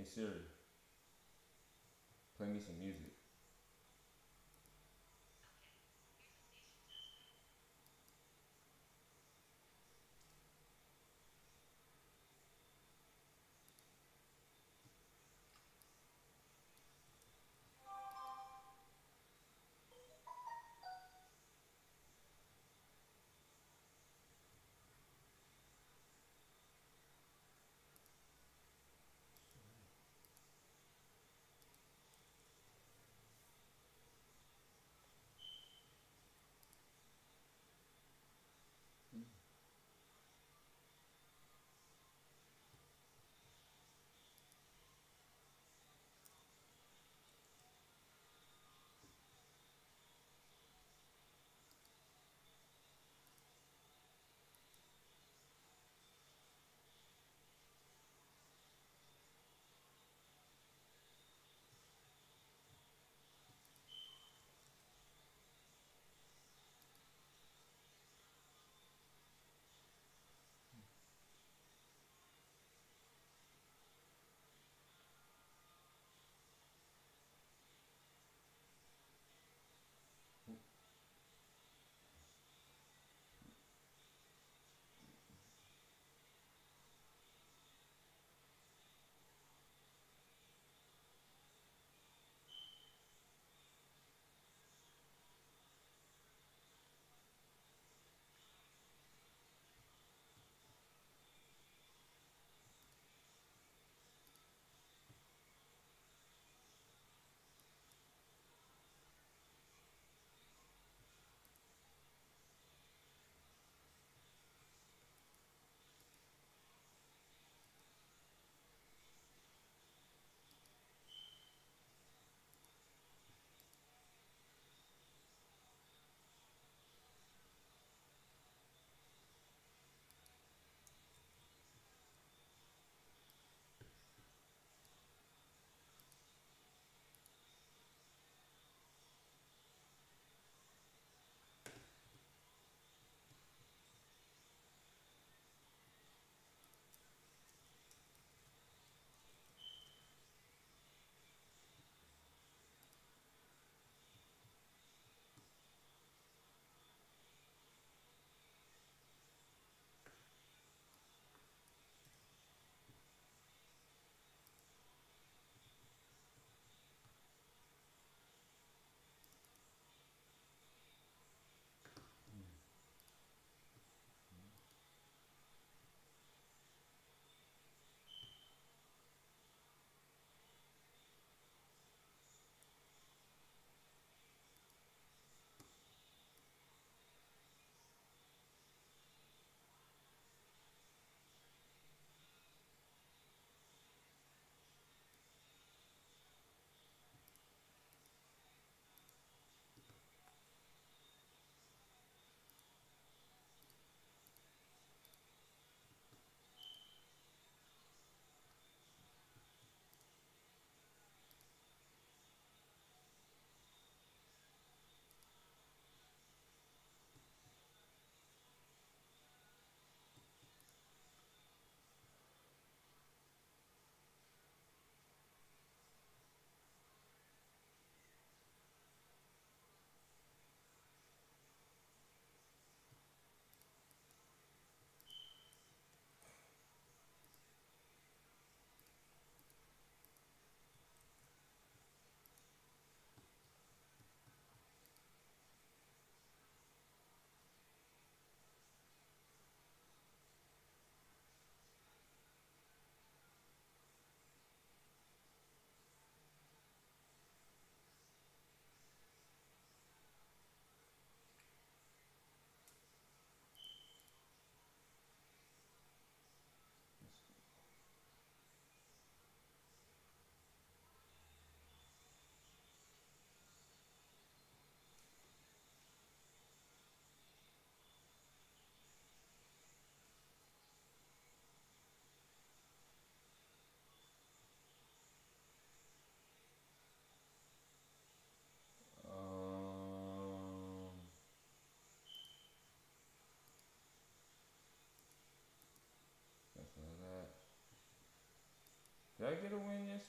Hey Siri, play me some music.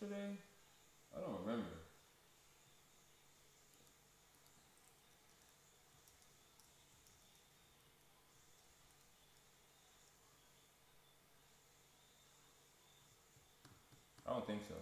yesterday? I don't remember. I don't think so.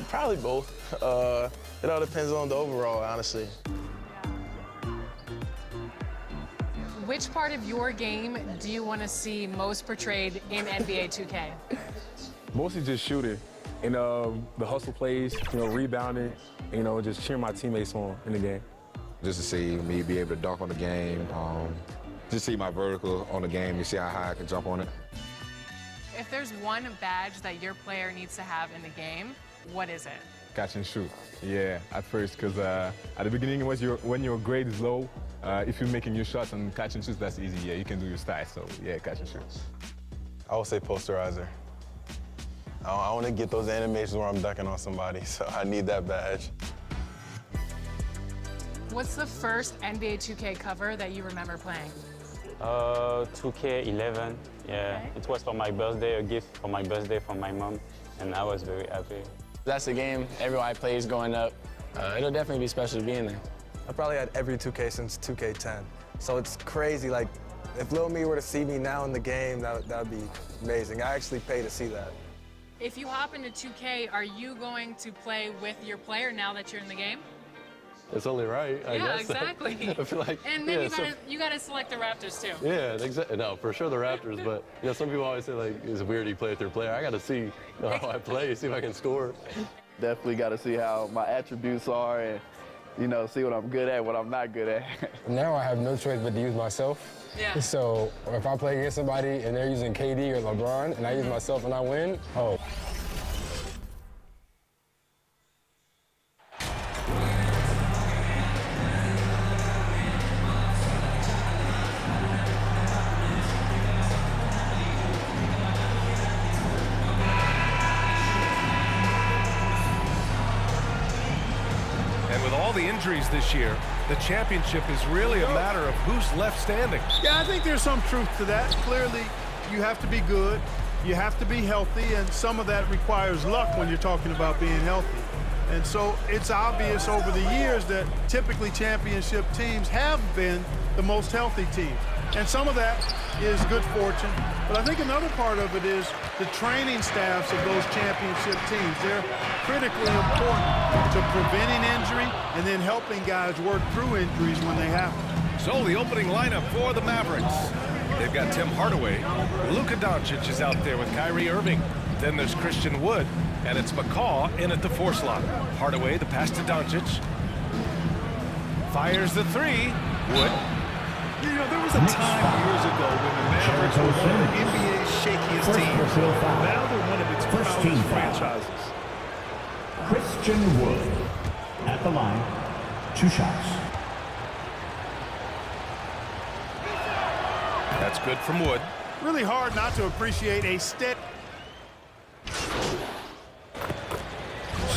Probably both. It all depends on the overall, honestly. Which part of your game do you want to see most portrayed in NBA 2K? Mostly just shooting and the hustle plays, rebounding, just cheering my teammates on in the game. Just to see me be able to dunk on the game, just see my vertical on the game, you see how high I can jump on it. If there's one badge that your player needs to have in the game, what is it? Catch and shoot. Yeah, at first, because at the beginning, when your grade is low, if you're making your shots and catch and shoots, that's easy. Yeah, you can do your stats. So yeah, catch and shoot. I would say posterizer. I want to get those animations where I'm dunking on somebody, so I need that badge. What's the first NBA 2K cover that you remember playing? 2K11, yeah. Okay. It was for my birthday, a gift for my birthday from my mom, and I was very happy. That's the game everyone I plays growing up. It'll definitely be special to be in there. I probably had every 2K since 2K10. So it's crazy, like, if Lil Me were to see me now in the game, that would be amazing. I actually pay to see that. If you hop into 2K, are you going to play with your player now that you're in the game? It's only right, I guess. Yeah, exactly. I feel like, and then you gotta select the Raptors too. Yeah, exactly. No, for sure the Raptors, but some people always say like, it's weird you play with your player. I gotta see how I play, see if I can score. Definitely gotta see how my attributes are and, see what I'm good at, what I'm not good at. Now I have no choice but to use myself. Yeah. So if I play against somebody and they're using KD or LeBron and I use myself and I win, oh. The injuries this year, the championship is really a matter of who's left standing. Yeah, I think there's some truth to that. Clearly, you have to be good, you have to be healthy, and some of that requires luck when you're talking about being healthy. And so it's obvious over the years that typically championship teams have been the most healthy teams. And some of that is good fortune. But I think another part of it is the training staffs of those championship teams. They're critically important to preventing injury and then helping guys work through injuries when they happen. So the opening lineup for the Mavericks. They've got Tim Hardaway. Luka Doncic is out there with Kyrie Irving. Then there's Christian Wood, and it's McCaw in at the 4 slot. Hardaway, the pass to Doncic. Fires the 3. Wood. There was a time years ago when the Mavericks were one of the NBA's shakiest teams. Now they're one of its proudest franchises. Christian Wood at the line, 2 shots. That's good from Wood. Really hard not to appreciate a steady.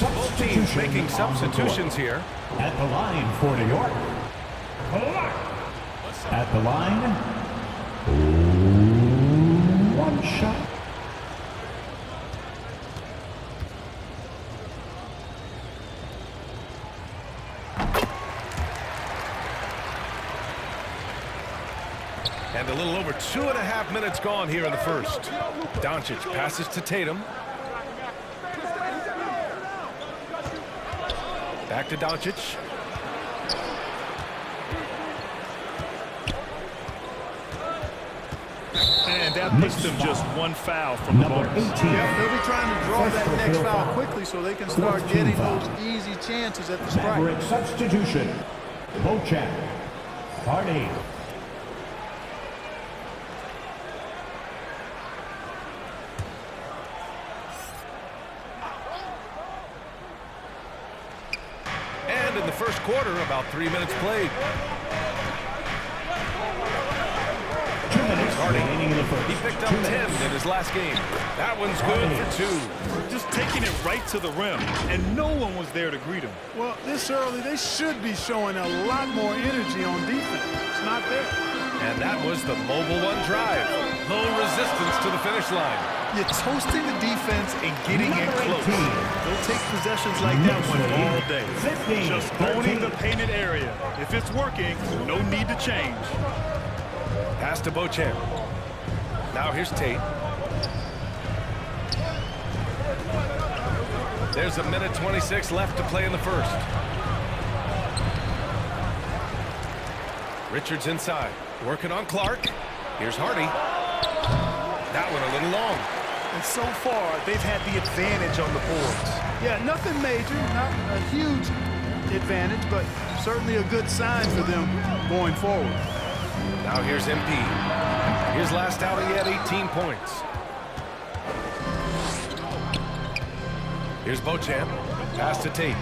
Both teams making substitutions here. At the line for New York. At the line, 1 shot. And a little over 2.5 minutes gone here in the first. Doncic passes to Tatum. Back to Doncic. And that puts them just one foul from the bonus. Yeah, they'll be trying to draw that next foul quickly so they can start getting those easy chances at the strike. Maverick substitution. Beauchamp. Hardy. And in the first quarter, about 3 minutes played. 2 minutes remaining in the first. He picked up 10 in his last game. That one's good for 2. Just taking it right to the rim, and no one was there to greet him. Well, this early, they should be showing a lot more energy on defense. It's not there. And that was the Mobile One drive. Low resistance to the finish line. You're toasting the defense and getting in close. They'll take possessions like that one all day. Just owning the painted area. If it's working, no need to change. Pass to Beauchamp. Now here's Tate. There's a minute 26 left to play in the first. Richards inside, working on Clark. Here's Hardy. That one a little long. And so far, they've had the advantage on the boards. Yeah, nothing major, not a huge advantage, but certainly a good sign for them going forward. Now here's MP. His last outing, he had 18 points. Here's Beauchamp. Pass to Tate.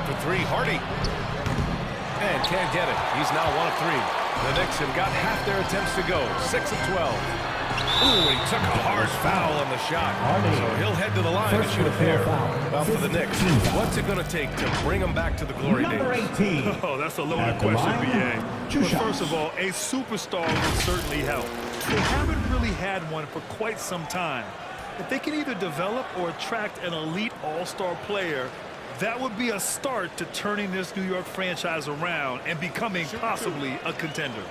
For 3, Hardy. And can't get it. He's now 1 of 3. The Knicks have got half their attempts to go. 6 of 12. Ooh, he took a hard foul on the shot. So he'll head to the line to shoot a pair. Well, for the Knicks, what's it going to take to bring them back to the glory days? Oh, that's a loaded question, B.A. But first of all, a superstar would certainly help. They haven't really had one for quite some time. If they can either develop or attract an elite all-star player, that would be a start to turning this New York franchise around and becoming possibly a contender.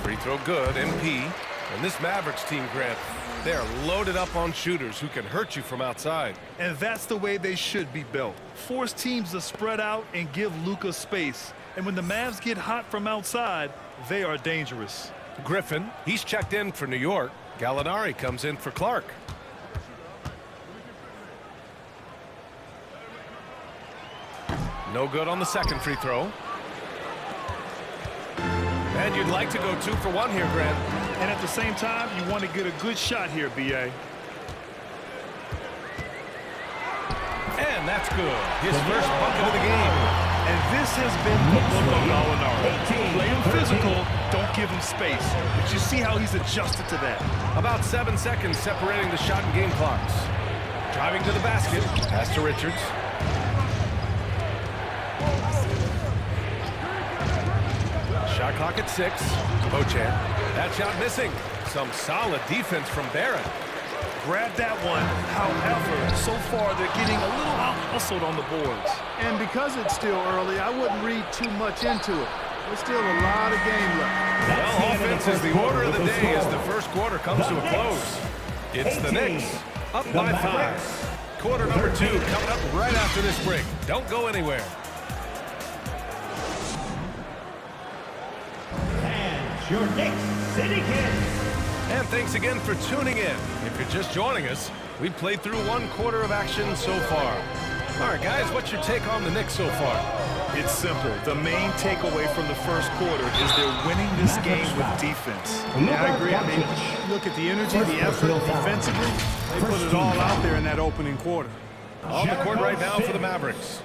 Free throw good, MP. And this Mavericks team, Grant, they're loaded up on shooters who can hurt you from outside. And that's the way they should be built. Force teams to spread out and give Luka space. And when the Mavs get hot from outside, they are dangerous. Griffin, he's checked in for New York. Gallinari comes in for Clark. No good on the second free throw. And you'd like to go 2 for 1 here, Grant. And at the same time, you want to get a good shot here, B.A. And that's good. His first bucket of the game. And this has been the book of Gallinari. Play him physical, don't give him space. But you see how he's adjusted to that. About 7 seconds separating the shot and game clocks. Driving to the basket. Pass to Richards. Shot clock at 6. Beauchamp. That shot missing. Some solid defense from Barrett. Grab that one. However, so far they're getting a little out-hustled on the boards. And because it's still early, I wouldn't read too much into it. There's still a lot of game left. Well, offense is the order of the day as the first quarter comes to a close. It's the Knicks up by 5. Quarter number 2 coming up right after this break. Don't go anywhere. And your Knicks City Kids. And thanks again for tuning in. If you're just joining us, we've played through 1 quarter of action so far. All right, guys, what's your take on the Knicks so far? It's simple. The main takeaway from the first quarter is they're winning this game with defense. Yeah, I agree. I mean, look at the energy, the effort, defensively. They put it all out there in that opening quarter. On the court right now for the Mavericks.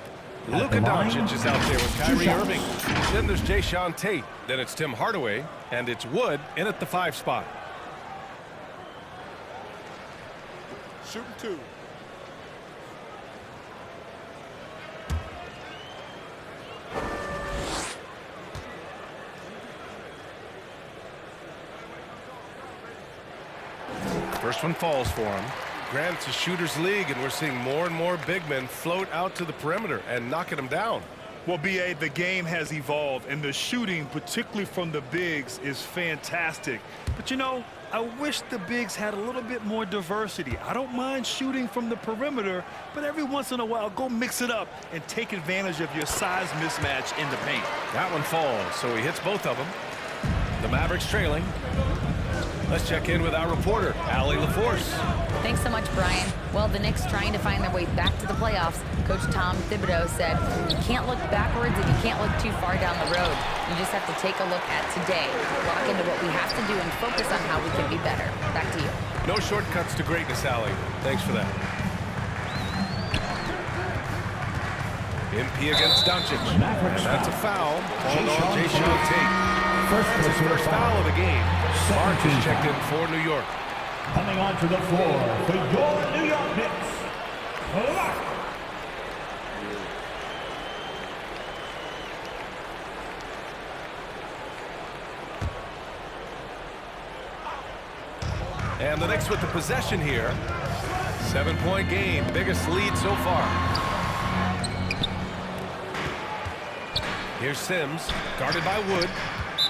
Luka Doncic is out there with Kyrie Irving. Then there's Jae'Sean Tate. Then it's Tim Hardaway. And it's Wood in at the 5 spot. Shooting 2. First one falls for him. Grant, it's a shooter's league, and we're seeing more and more big men float out to the perimeter and knocking them down. Well, B.A., the game has evolved, and the shooting, particularly from the bigs, is fantastic. But, you know, I wish the bigs had a little bit more diversity. I don't mind shooting from the perimeter, but every once in a while, go mix it up and take advantage of your size mismatch in the paint. That one falls, so he hits both of them. The Mavericks trailing. Let's check in with our reporter, Allie LaForce. Thanks so much, Brian. Well, the Knicks trying to find their way back to the playoffs. Coach Tom Thibodeau said, you can't look backwards and you can't look too far down the road. You just have to take a look at today, lock into what we have to do, and focus on how we can be better. Back to you. No shortcuts to greatness, Allie. Thanks for that. MP against Doncic. And that's a foul called on Jae'Sean Tate. That's his first foul of the game. Mark is checked in for New York. Coming onto the floor for your New York Knicks, Clark. And the Knicks with the possession here. 7-point game, biggest lead so far. Here's Sims, guarded by Wood.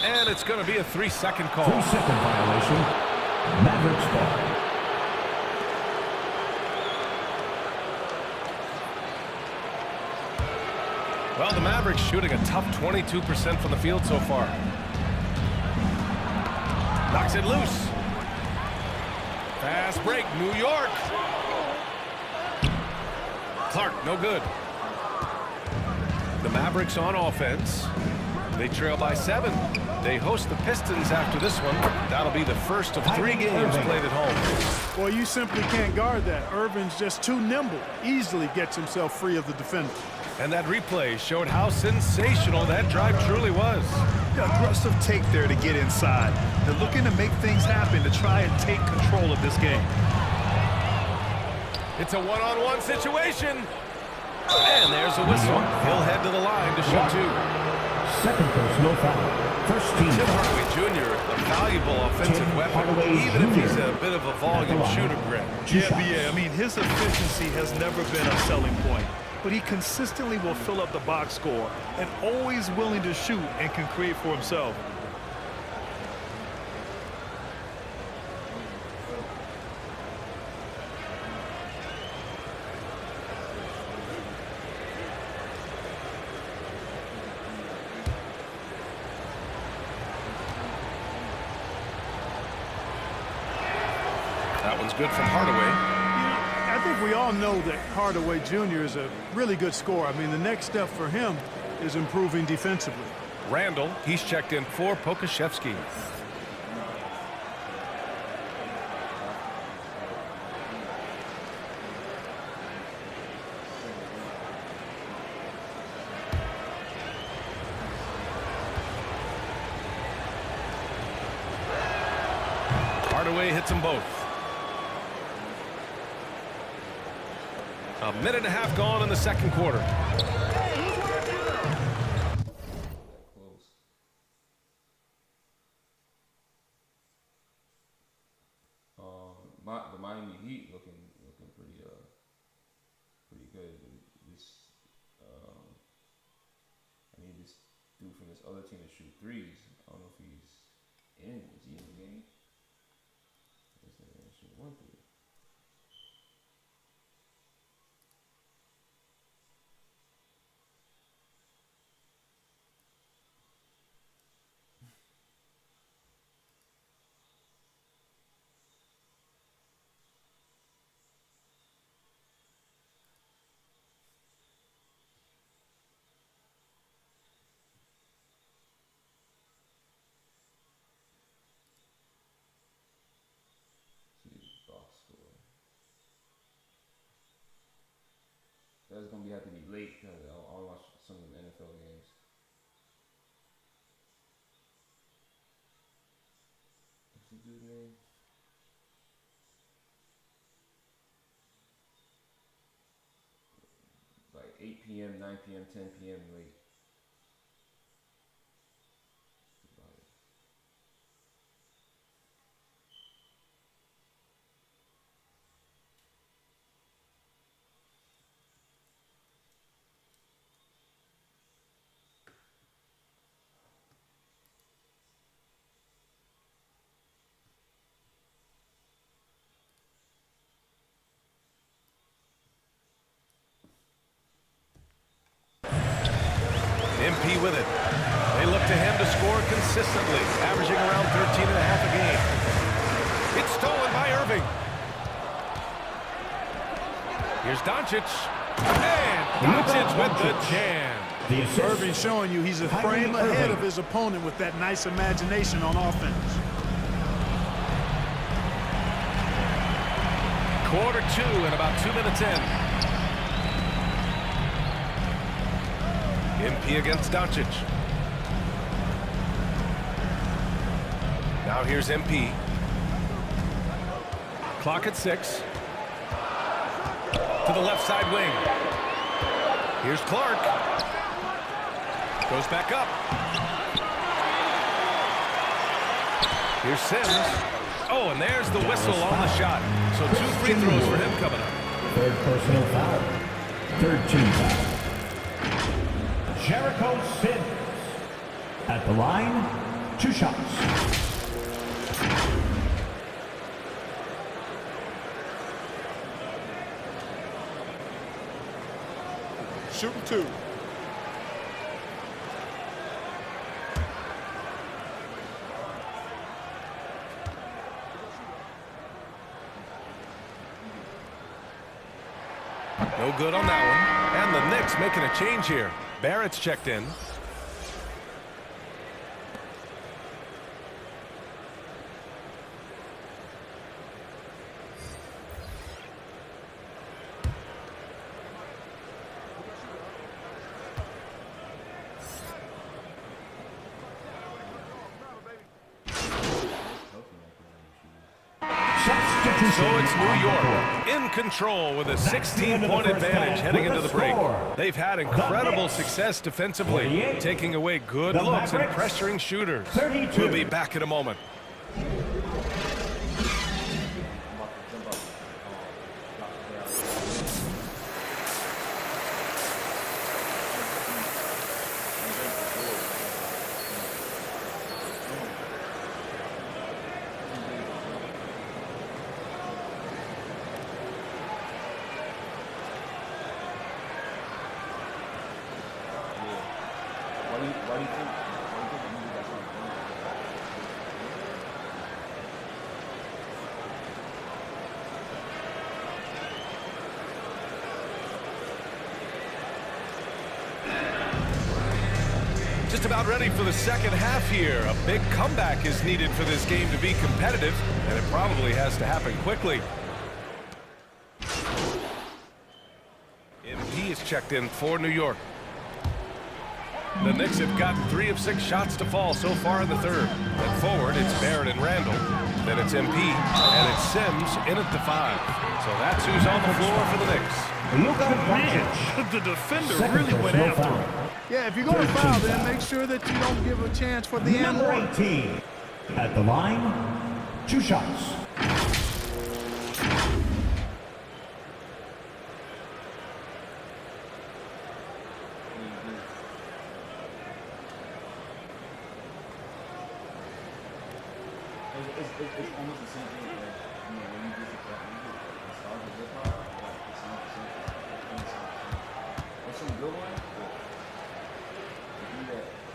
And it's going to be a 3-second call. 3-second violation. Mavericks ball. Well, the Mavericks shooting a tough 22% from the field so far. Knocks it loose. Fast break, New York. Clark, no good. The Mavericks on offense. They trail by 7. They host the Pistons after this one. That'll be the first of 3 games played at home. Well, you simply can't guard that. Irvin's just too nimble. Easily gets himself free of the defender. And that replay showed how sensational that drive truly was. The aggressive take there to get inside. They're looking to make things happen to try and take control of this game. It's a one-on-one situation. And there's a whistle. He'll head to the line to shoot 2. Second personal foul. First team. Tim Hardaway Jr., a valuable offensive weapon, even if he's a bit of a volume shooter, Greg. Yeah, B.A., I mean, his efficiency has never been a selling point, but he consistently will fill up the box score and always willing to shoot and can create for himself. That one's good from Hardaway. I think we all know that Hardaway Jr. is a really good scorer. I mean, the next step for him is improving defensively. Randall, he's checked in for Pokusevski. Hardaway hits them both. A minute and a half gone in the second quarter. The Miami Heat looking pretty good. I need this dude from this other team to shoot threes. I don't know if he's in. Is he in the game? This nigga ain't shoot 1 3. That's gonna have to be late because I'll watch some of the NFL games. What's the dude's name? Like 8 p.m., 9 p.m., 10 p.m. late. MP with it. They look to him to score consistently, averaging around 13.5 a game. It's stolen by Irving. Here's Doncic. And Doncic with the jam. Irving showing you he's a frame ahead of his opponent with that nice imagination on offense. Quarter 2 and about 2 minutes in. MP against Doncic. Now here's MP. Clock at 6. To the left side wing. Here's Clark. Goes back up. Here's Sims. Oh, and there's the whistle on the shot. So 2 free throws for him coming up. Third personal foul. Third team foul. Jericho Sims. At the line, 2 shots. Shooting 2. No good on that one. And the Knicks making a change here. Barrett's checked in. So it's New York in control with a 16-point advantage heading into the break. They've had incredible success defensively, taking away good looks and pressuring shooters. We'll be back in a moment. Why do you think that's not Just about ready for the second half here. A big comeback is needed for this game to be competitive, and it probably has to happen quickly. MP is checked in for New York. The Knicks have gotten 3 of 6 shots to fall so far in the third. At forward, it's Barrett and Randall. Then it's MP, and it's Sims in at the 5. So that's who's on the floor for the Knicks. The defender really went after him. Yeah, if you're going to foul, then make sure that you don't give a chance for the end. Number 18. At the line, 2 shots. It's almost the same thing, like, you know, when you do the nostalgia hip hop, like, it's not the same thing. There's some good ones, but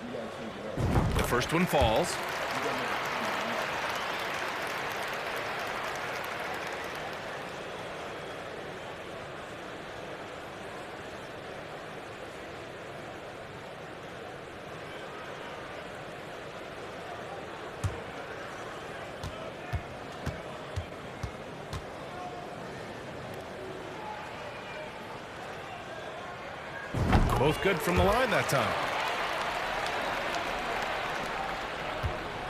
you gotta change it up. The first one falls. Both good from the line that time.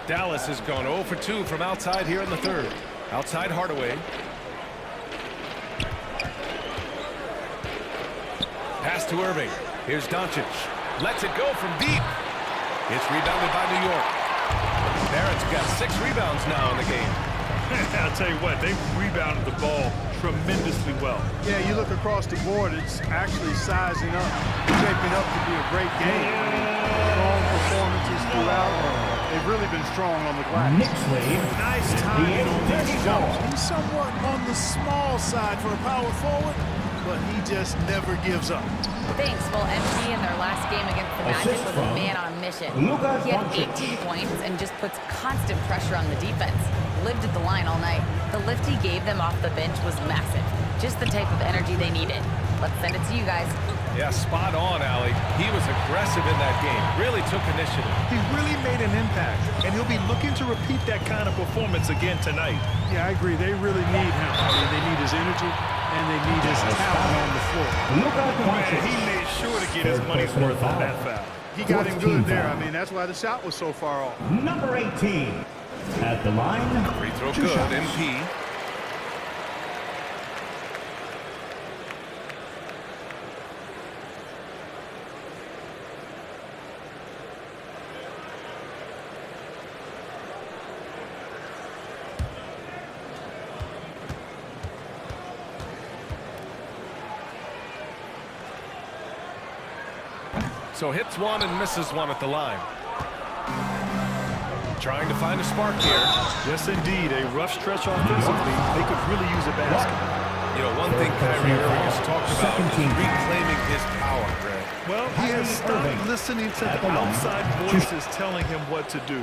Dallas has gone 0 for 2 from outside here in the third. Outside Hardaway. Pass to Irving. Here's Doncic. Lets it go from deep. It's rebounded by New York. Barrett's got 6 rebounds now in the game. I'll tell you what, they've rebounded the ball tremendously well. Yeah, you look across the board, it's actually sizing up, shaping up to be a great game. Strong performances throughout. They've really been strong on the glass. Nice timing on these jumps. He's somewhat on the small side for a power forward, but he just never gives up. Thanks. Well, MP in their last game against the Magic was a man on a mission. He had 18 points and just puts constant pressure on the defense. Lived at the line all night. The lift he gave them off the bench was massive. Just the type of energy they needed. Let's send it to you guys. Yeah, spot on, Allie. He was aggressive in that game. Really took initiative. He really made an impact, and he'll be looking to repeat that kind of performance again tonight. Yeah, I agree. They really need him. I mean, they need his energy, and they need his talent on the floor. Man, he made sure to get his money's worth on that foul. He got him good there. I mean, that's why the shot was so far off. Number 18 at the line. Free throw 2 good, shots. MP. So hits one and misses one at the line. Trying to find a spark here. Yes, indeed. A rough stretch offensively. They could really use a basket. You know, one thing Kyrie Irving has talked about is reclaiming his power, Greg. Well, he has stopped listening to the outside voices telling him what to do.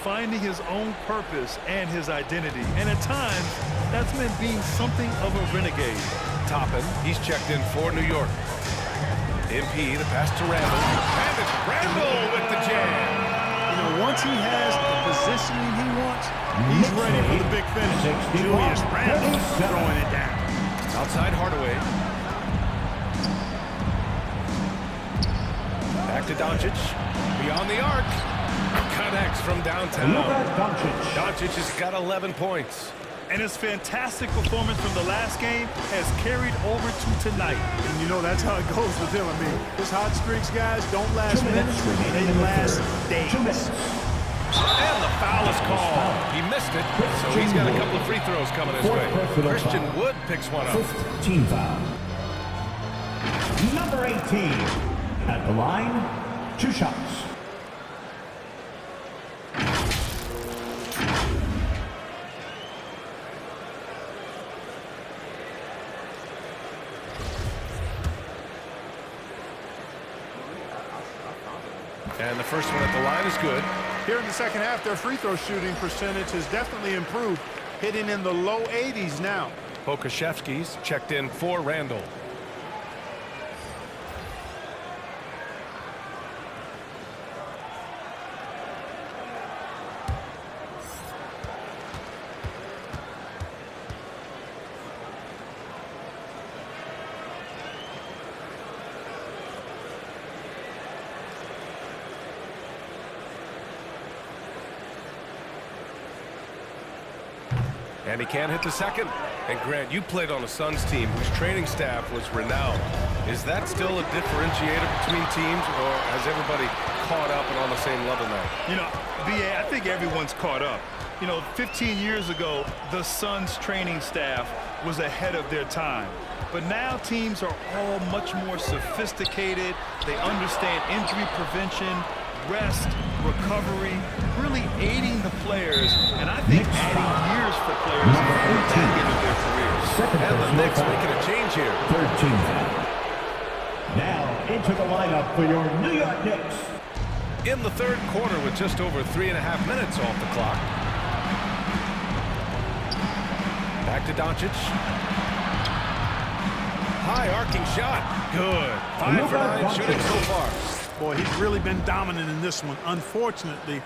Finding his own purpose and his identity. And at times, that's meant being something of a renegade. Toppin, he's checked in for New York. MP, the pass to Randall. And it's Randall with the jam. You know, once he has the positioning he wants, he's ready for the big finish. Julius Randall throwing it down. Outside Hardaway. Back to Doncic. Beyond the arc. Connects from downtown. Doncic has got 11 points. And his fantastic performance from the last game has carried over to tonight. And you know, that's how it goes with him. I mean, his hot streaks, guys, don't last minutes, they last days. And the foul is called. He missed it, so he's got a couple of free throws coming his way. Christian Wood picks one up. 15 foul. Number 18 at the line, 2 shots. And the first one at the line is good. Here in the second half, their free throw shooting percentage has definitely improved, hitting in the low 80s now. Pokusevski's checked in for Randall. And he can't hit the second. And Grant, you played on a Suns team whose training staff was renowned. Is that still a differentiator between teams, or has everybody caught up and on the same level now? You know, B.A., I think everyone's caught up. You know, 15 years ago, the Suns training staff was ahead of their time. But now teams are all much more sophisticated. They understand injury prevention, rest, recovery, really aiding the players, and I think adding years for players back into their careers. And the Knicks making a change here. 13 foul. Now into the lineup for your New York Knicks. In the third quarter with just over 3.5 minutes off the clock. Back to Doncic. High arcing shot. Good. 5 for 9 shooting so far. Boy, he's really been dominant in this one. Unfortunately,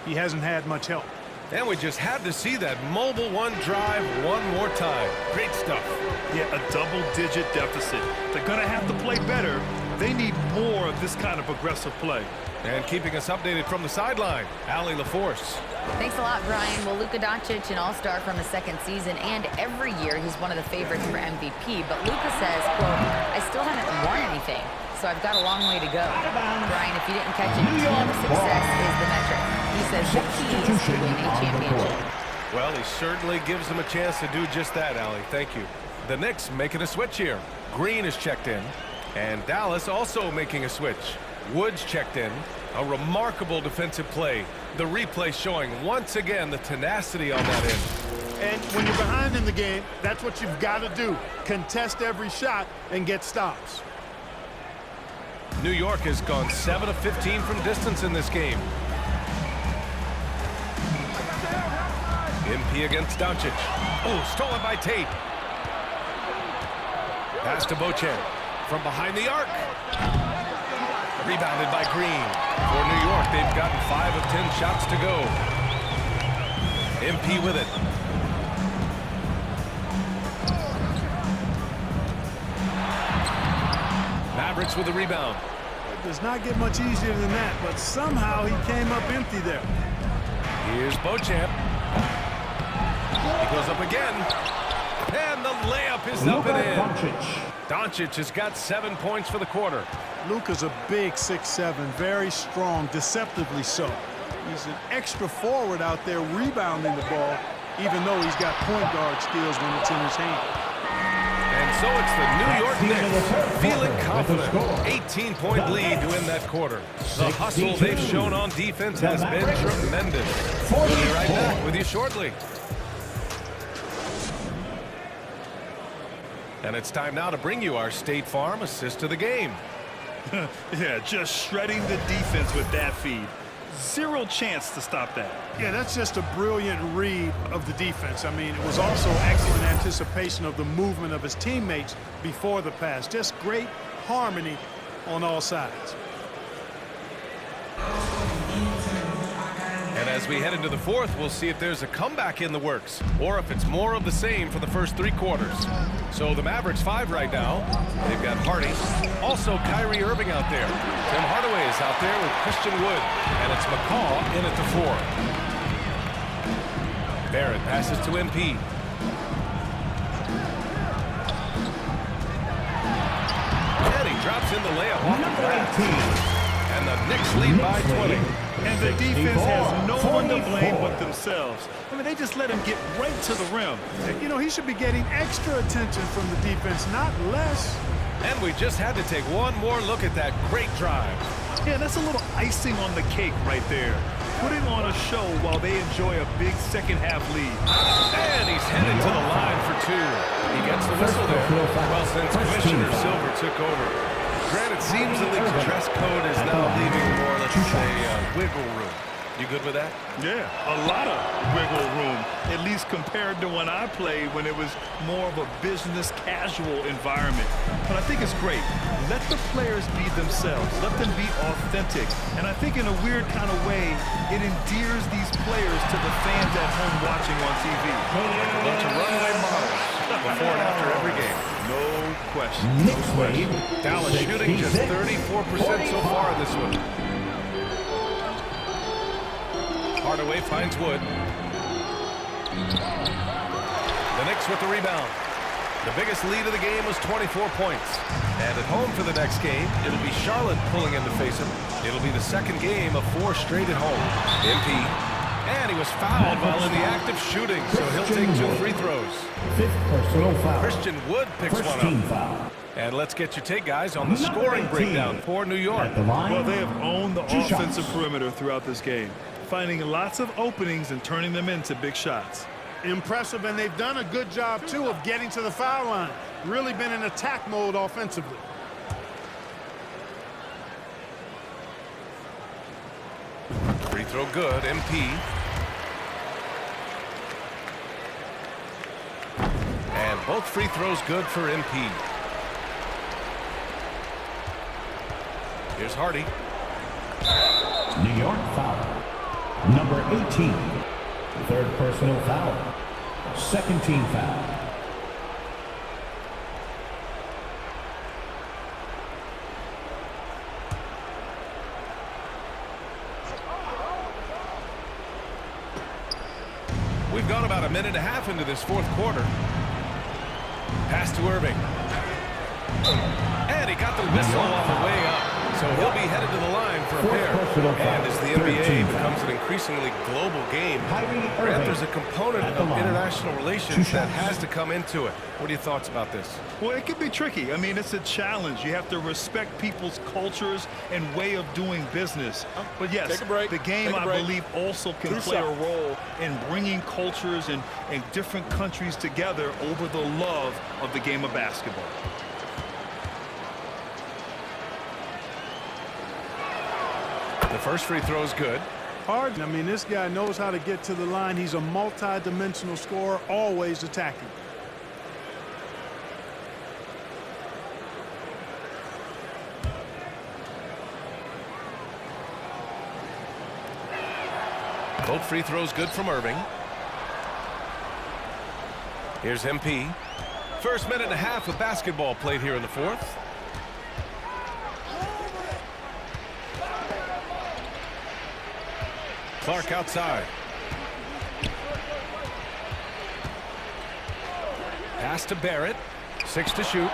he hasn't had much help. And we just had to see that mobile one drive one more time. Great stuff. Yeah, a double-digit deficit. They're going to have to play better. They need more of this kind of aggressive play. And keeping us updated from the sideline, Allie LaForce. Thanks a lot, Brian. Well, Luka Doncic, an all-star from his second season, and every year he's one of the favorites for MVP. But Luka says, quote, I still haven't won anything, so I've got a long way to go. Brian, if you didn't catch it, team success is the metric. He says the key is to win a championship. Well, he certainly gives them a chance to do just that, Allie. Thank you. The Knicks making a switch here. Green is checked in, and Dallas also making a switch. Woods checked in, A remarkable defensive play. The replay showing once again the tenacity on that end. And when you're behind in the game, that's what you've got to do. Contest every shot and get stops. New York has gone 7 of 15 from distance in this game. MP against Doncic. Oh, stolen by Tate. Pass to Beauchamp from behind the arc. Rebounded by Green. For New York, they've gotten 5 of 10 shots to go. MP with it. Mavericks with the rebound. It does not get much easier than that, but somehow he came up empty there. Here's Beauchamp. He goes up again. And the layup is up and in. Doncic has got 7 points for the quarter. Luka's a big 6'7", very strong, deceptively so. He's an extra forward out there rebounding the ball, even though he's got point guard skills when it's in his hand. And so it's the New York Knicks feeling confident. 18-point lead to win that quarter. The hustle they've shown on defense has been tremendous. We'll be right back with you shortly. And it's time now to bring you our State Farm assist to the game. Yeah, just shredding the defense with that feed. Zero chance to stop that. Yeah, that's just a brilliant read of the defense. I mean, it was also excellent anticipation of the movement of his teammates before the pass. Just great harmony on all sides. And as we head into the fourth, we'll see if there's a comeback in the works or if it's more of the same for the first 3 quarters. So the Mavericks 5 right now. They've got Hardy. Also Kyrie Irving out there. Tim Hardaway is out there with Christian Wood. And it's McCaw in at the 4. Barrett passes to MP. And he drops in the layup off the glass. And the Knicks lead by 20. And the defense has no one to blame but themselves. I mean, they just let him get right to the rim. You know, he should be getting extra attention from the defense, not less. And we just had to take one more look at that great drive. Yeah, that's a little icing on the cake right there. Putting on a show while they enjoy a big second-half lead. And he's headed to the line for 2. He gets the whistle there. Well, since Commissioner Silver took over. Granted, it seems the league's dress code is now leaving more, let's say, wiggle room. You good with that? Yeah, a lot of wiggle room, at least compared to when I played when it was more of a business casual environment. But I think it's great. Let the players be themselves. Let them be authentic. And I think in a weird kind of way, it endears these players to the fans at home watching on TV. A bunch of runway models before and after every game. No question. No question. Dallas shooting just 34% so far in this one. Hardaway finds Wood. The Knicks with the rebound. The biggest lead of the game was 24 points. And at home for the next game, it'll be Charlotte pulling in to face him. It'll be the second game of 4 straight at home. MP. And he was fouled while in the act of shooting, so he'll take 2 free throws. 5th personal foul. Christian Wood picks First one team up. foul. And let's get your take, guys, on the scoring breakdown for New York. At the line, Well, they have owned the 2 offensive shots. perimeter throughout this game, finding lots of openings and turning them into big shots. Impressive, and they've done a good job, too, of getting to the foul line. Really been in attack mode offensively. Free throw good, MP. And both free throws good for MP. Here's Hardy. New York foul. Number 18. 3rd personal foul. 2nd team foul. We've gone about a minute and a half into this 4th quarter. Pass to Irving. And he got the whistle on the way up. So So he'll be headed to the line for a pair. And as the NBA becomes an increasingly global game, Grant, there's a component of international relations that has to come into it. What are your thoughts about this? Well, it can be tricky. I mean, it's a challenge. You have to respect people's cultures and way of doing business. But yes, the game, I believe, also can play a role in bringing cultures and different countries together over the love of the game of basketball. The first free throw is good. Harden, I mean, this guy knows how to get to the line. He's a multi-dimensional scorer, always attacking. Both free throws good from Irving. Here's MP. First minute and a half of basketball played here in the fourth. Clark outside. Pass to Barrett. 6 to shoot.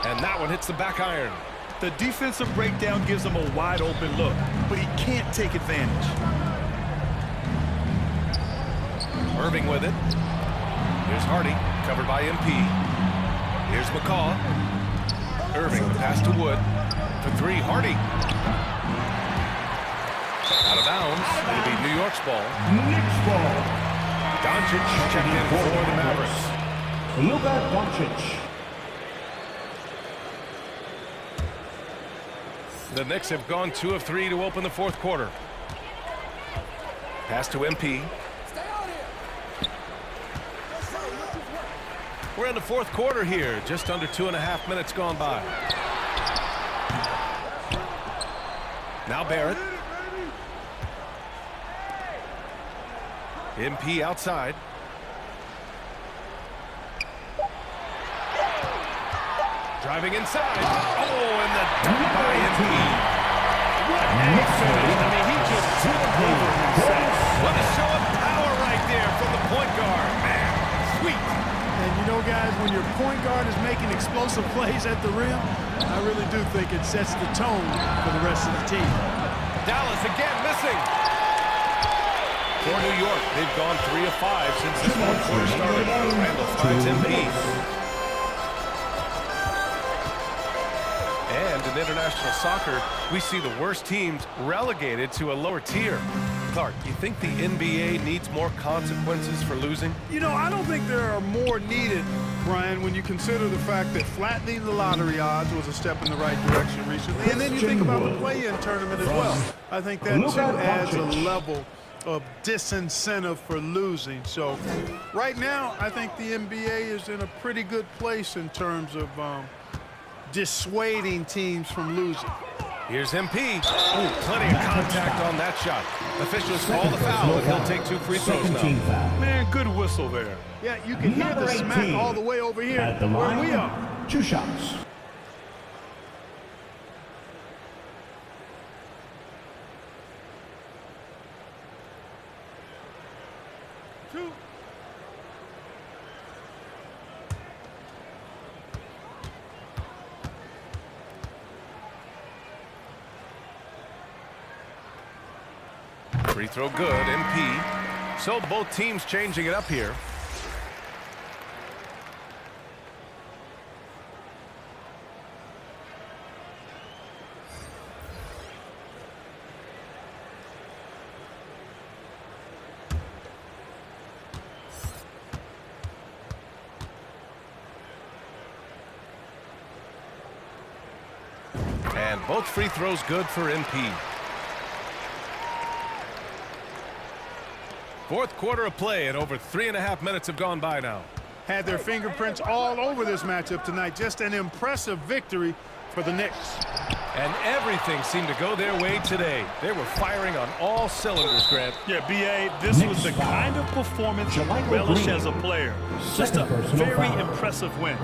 And that one hits the back iron. The defensive breakdown gives him a wide open look, but he can't take advantage. Irving with it. Here's Hardy, covered by MP. Here's McCaw. Irving, the pass to Wood. For 3, Hardy. Out of bounds. It'll be New York's ball. Knicks ball. Doncic checked in for the Mavericks. Luka Doncic. The Knicks have gone 2 of 3 to open the fourth quarter. Pass to MP. We're in the fourth quarter here. Just under 2.5 minutes gone by. Now Barrett. MP outside. Driving inside. Oh, and the dunk by MP. What a finish. I mean, he just took over himself. What a show of power right there from the point guard. Man, sweet. And you know, guys, when your point guard is making explosive plays at the rim, I really do think it sets the tone for the rest of the team. Dallas again missing. For New York, they've gone 3 of 5 since this one quarter started. Randall finds MP. And in international soccer, we see the worst teams relegated to a lower tier. Clark, you think the NBA needs more consequences for losing? You know, I don't think there are more needed, Brian, when you consider the fact that flattening the lottery odds was a step in the right direction recently. And then you think about the play-in tournament as well. I think that too adds a level of disincentive for losing. So right now, I think the NBA is in a pretty good place in terms of dissuading teams from losing. Here's MP. Ooh, plenty of contact on that shot. Officials call the foul, and he'll take 2 free throws now. Man, good whistle there. Yeah, you can hear the smack all the way over here At the where line, we are. 2 shots. Free throw good, MP. So both teams changing it up here. And both free throws good for MP. Fourth quarter of play, and over 3.5 minutes have gone by now. Had their fingerprints all over this matchup tonight. Just an impressive victory for the Knicks. And everything seemed to go their way today. They were firing on all cylinders, Grant. Yeah, B.A., this was the kind of performance you relish as a player. Just a very impressive win.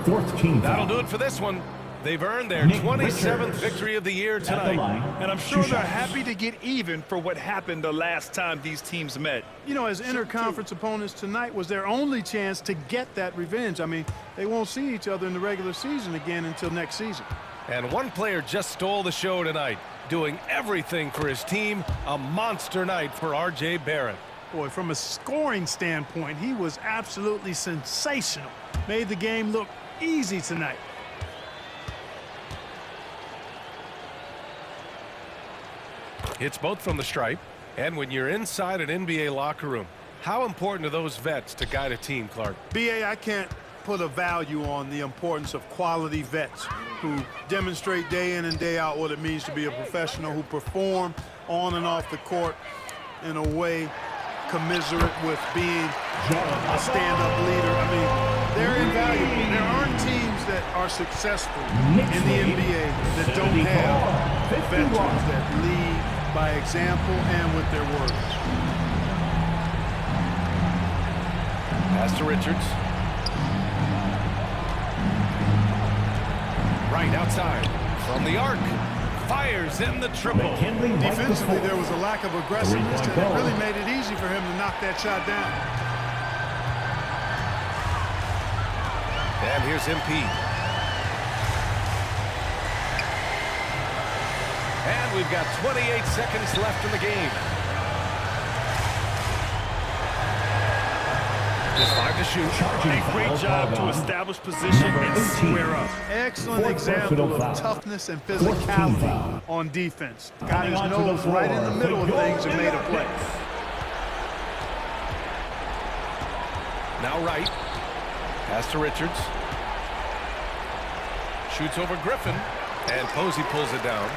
That'll do it for this one. They've earned their 27th victory of the year tonight. And I'm sure they're happy to get even for what happened the last time these teams met. You know, as interconference opponents, tonight was their only chance to get that revenge. I mean, they won't see each other in the regular season again until next season. And one player just stole the show tonight, doing everything for his team. A monster night for R.J. Barrett. Boy, from a scoring standpoint, he was absolutely sensational. Made the game look easy tonight. Hits both from the stripe. And when you're inside an NBA locker room, how important are those vets to guide a team, Clark? B.A., I can't put a value on the importance of quality vets who demonstrate day in and day out what it means to be a professional, who perform on and off the court in a way commiserate with being a stand-up leader. I mean, they're invaluable. There aren't teams that are successful in the NBA that don't have veterans that lead by example and with their words. Pass to Richards. Right outside. From the arc. Fires in the triple. Defensively, there was a lack of aggressiveness, and it really made it easy for him to knock that shot down. And here's MP. And we've got 28 seconds left in the game. Just 5 to shoot. A great job to establish position and square up. Excellent example of toughness and physicality on defense. Got his nose right in the middle of things and made a play. Now right. Pass to Richards. Shoots over Griffin. And Posey pulls it down.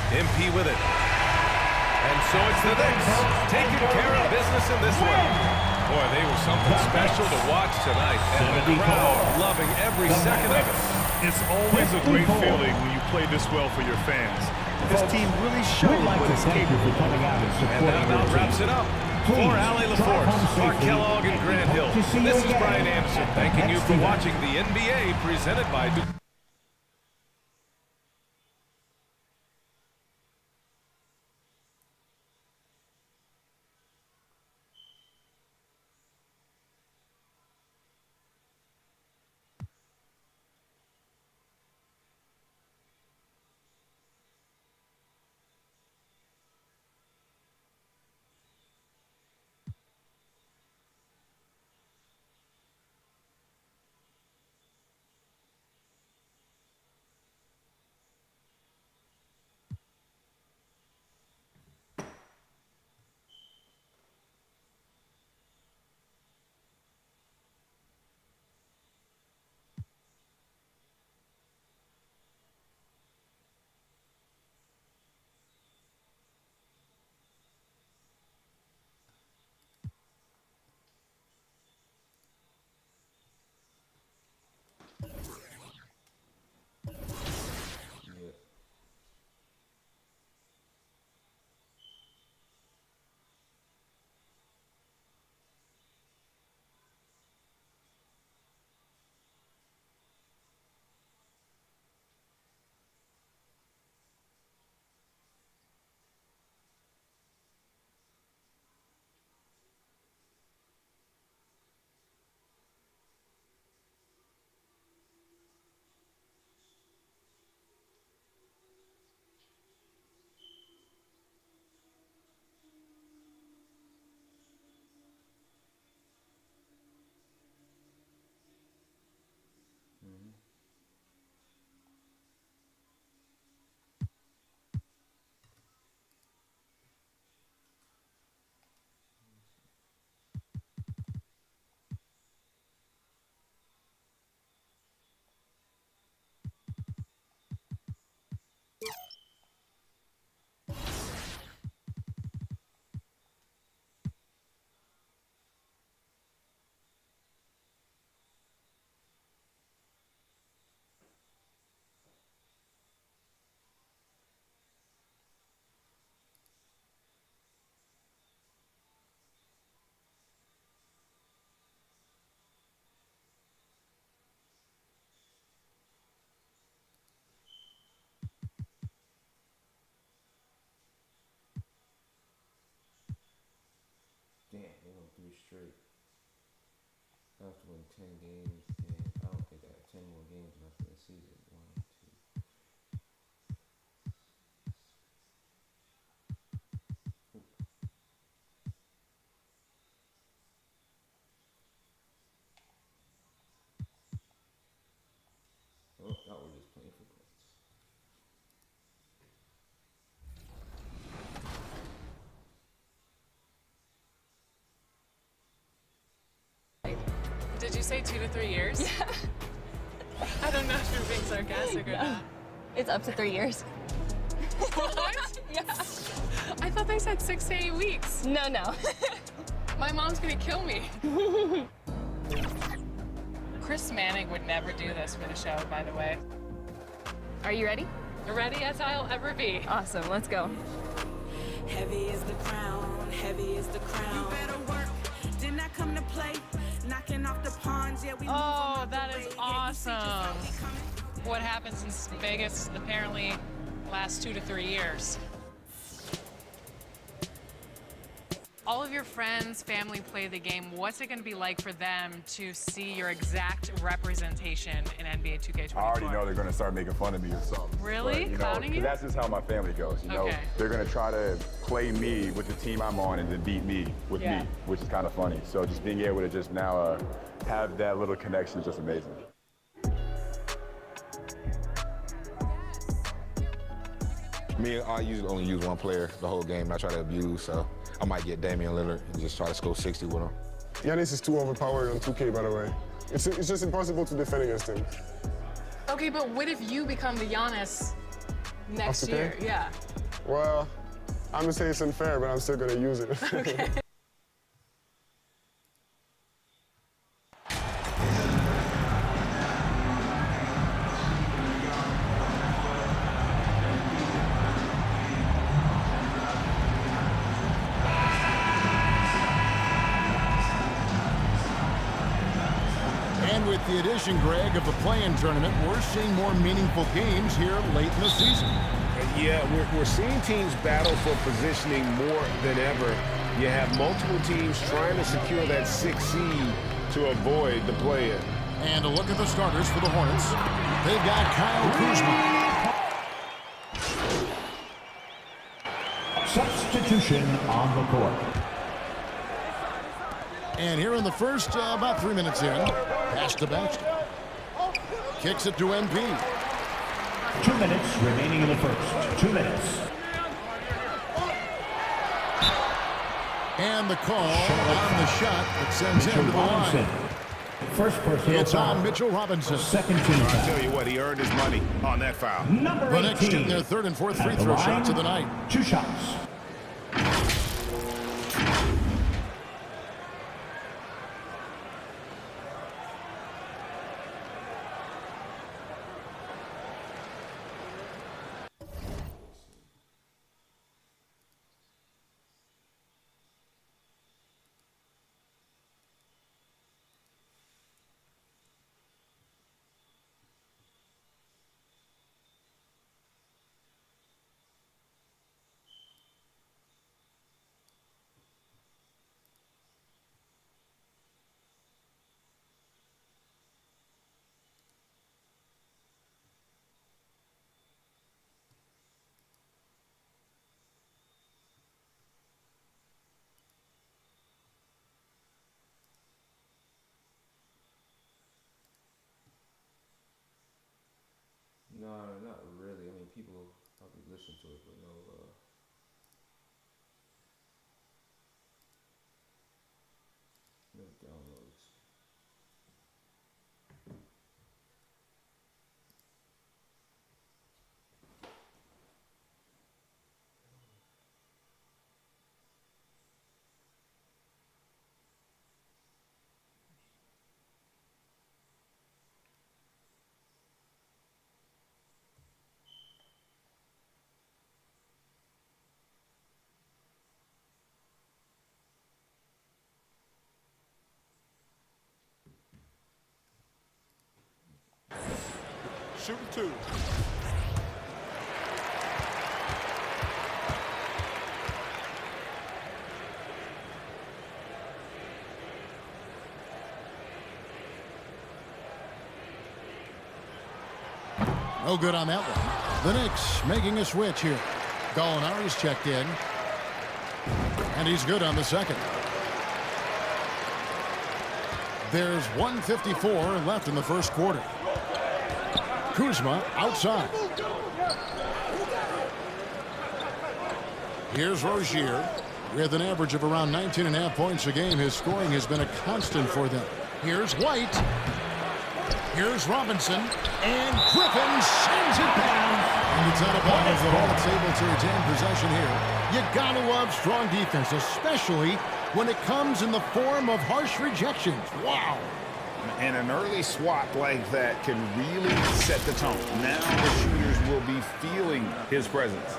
MP with it. And so it's the Knicks taking care of business in this one. Boy, they were something special to watch tonight. And the crowd loving every second of it. It's always a great feeling when you play this well for your fans. This team really showed what it's capable of. And that about wraps it up. For Allie LaForce, Mark Kellogg, and Grant Hill, this is Brian Anderson thanking you for watching the NBA presented by Duke. Damn, they went 3 straight. have to win 10 games, and I don't think I have 10 more games left in the season. 1, 2. Oh, now we're just playing for points. Did you say 2 to 3 years? Yeah. I don't know if you're being sarcastic or not. It's up to 3 years. What? Yeah. I thought they said 6 to 8 weeks. No, no. My mom's gonna kill me. Chris Manning would never do this for the show, by the way. Are you ready? Ready as I'll ever be. Awesome, let's go. Heavy is the crown, heavy is the crown. You better work, didn't I come to play? Knocking off the pawns, yeah, we Oh, that is awesome. What happened since Vegas apparently last 2 to 3 years? All of your friends, family play the game. What's it going to be like for them to see your exact representation in NBA 2K24? I already know they're going to start making fun of me or something. Really? But, Clowning you? That's just how my family goes. You know, Okay. they're going to try to play me with the team I'm on and then beat me with me, which is kind of funny. So just being able to just now have that little connection is just amazing. Me, I usually only use one player the whole game. I try to abuse, so I might get Damian Lillard and just try to score 60 with him. Giannis is too overpowered on 2K, by the way. It's just impossible to defend against him. Okay, but what if you become the Giannis next Of 2K? year? Yeah. Well, I'm gonna say it's unfair, but I'm still gonna use it. Okay. And with the addition, Greg, of the play-in tournament, we're seeing more meaningful games here late in the season. Yeah, we're seeing teams battle for positioning more than ever. You have multiple teams trying to secure that 6th seed to avoid the play-in. And a look at the starters for the Hornets. They've got Kyle Kuzma. Substitution on the court. And here in the first, about 3 minutes in, pass to Baxter. Kicks it to MP. 2 minutes remaining in the first. 2 minutes. And the call on the shot that sends him to the line. First personal It's on Mitchell Robinson. Second team I tell you what, he earned his money on that foul. Number The Knicks 18. getting their third and fourth free At the throw line, shots of the night. 2 shots. No, not really. I mean, people probably listen to it, but no downloads. Shooting 2. No good on that one. The Knicks making a switch here. Gallinari's checked in. And he's good on the second. There's 1:54 left in the first quarter. Kuzma outside. Here's Rozier. With an average of around 19.5 points a game, his scoring has been a constant for them. Here's White. Here's Robinson. And Griffin sends it down. And it's out of bounds. The Hornets able to retain possession here. You gotta love strong defense, especially when it comes in the form of harsh rejections. Wow. And an early swat like that can really set the tone. Now the shooters will be feeling his presence.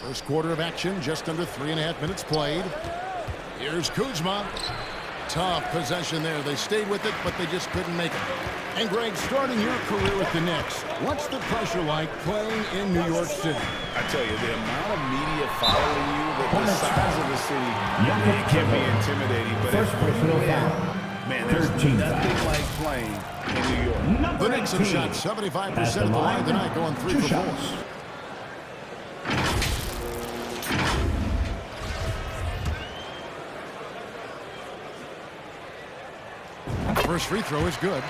First quarter of action, just under 3.5 minutes played. Here's Kuzma. Tough possession there. They stayed with it, but they just couldn't make it. And Greg, starting your career with the Knicks, what's the pressure like playing in New York City? I tell you, the amount of media following you, the size of the city, it can be intimidating. But First personal foul. Man, there's nothing like playing in New York. The Knicks have shot 75% of the line tonight, going 3 for 4. First free throw is good.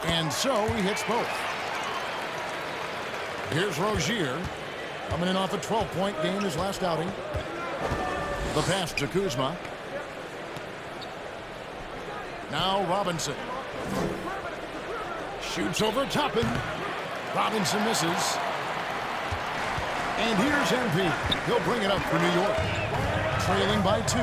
And so he hits both. Here's Rozier. Coming in off a 12-point game his last outing. The pass to Kuzma. Now Robinson. Shoots over Toppin. Robinson misses. And here's MP. He'll bring it up for New York. Trailing by 2.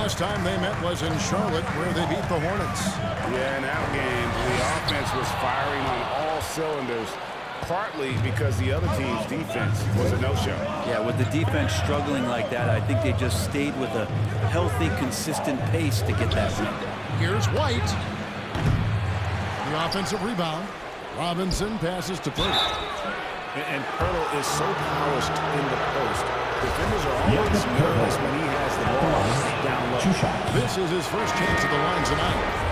Last time they met was in Charlotte, where they beat the Hornets. Yeah, in that game, the offense was firing on all cylinders, partly because the other team's defense was a no-show. Yeah, with the defense struggling like that, I think they just stayed with a healthy, consistent pace to get that win. Here's White. The offensive rebound. Robinson passes to Pirtle. And Pirtle is so polished in the post. Defenders are always nervous when he has the ball down low. This is his first chance at the line tonight.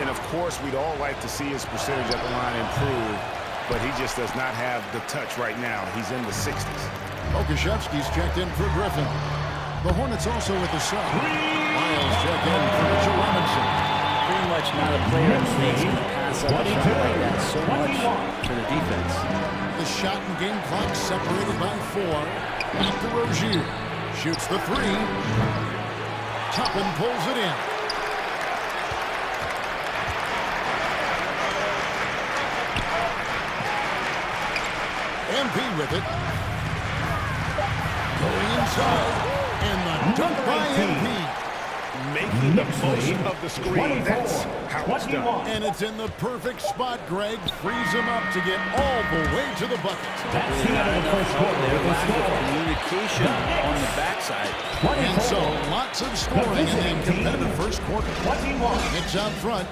And of course, we'd all like to see his percentage at the line improve, but he just does not have the touch right now. He's in the 60s. Okashevsky's checked in for Griffin. The Hornets also with the sub. Miles checked in for Mitchell Robinson. Pretty much not a player that needs to pass up a shot like that so much for the defense. The shot and game clock separated by 4. Back to Rozier. Shoots the 3. Toppin pulls it in. MP with it. Going inside. And the dunk by MP. Making the most of the screen. That's how it's done. And it's in the perfect spot. Greg frees him up to get all the way to the bucket. That's the end of the first quarter. Lack of communication on the backside. And so lots of scoring in the competitive first quarter. Knicks out front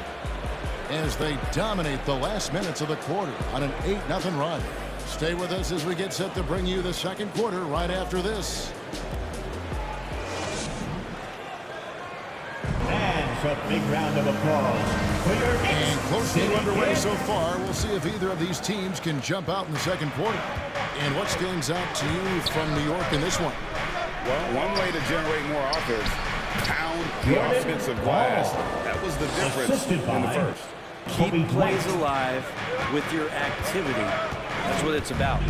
as they dominate the last minutes of the quarter on an 8-0 run. Stay with us as we get set to bring you the second quarter right after this. A big round of applause for your Knicks. And closely underway so far. We'll see if either of these teams can jump out in the second quarter. And what stands out to you from New York in this one? Well, one way to generate more offense, pound the offensive glass. That was the difference in the first. Keep plays alive with your activity. That's what it's about.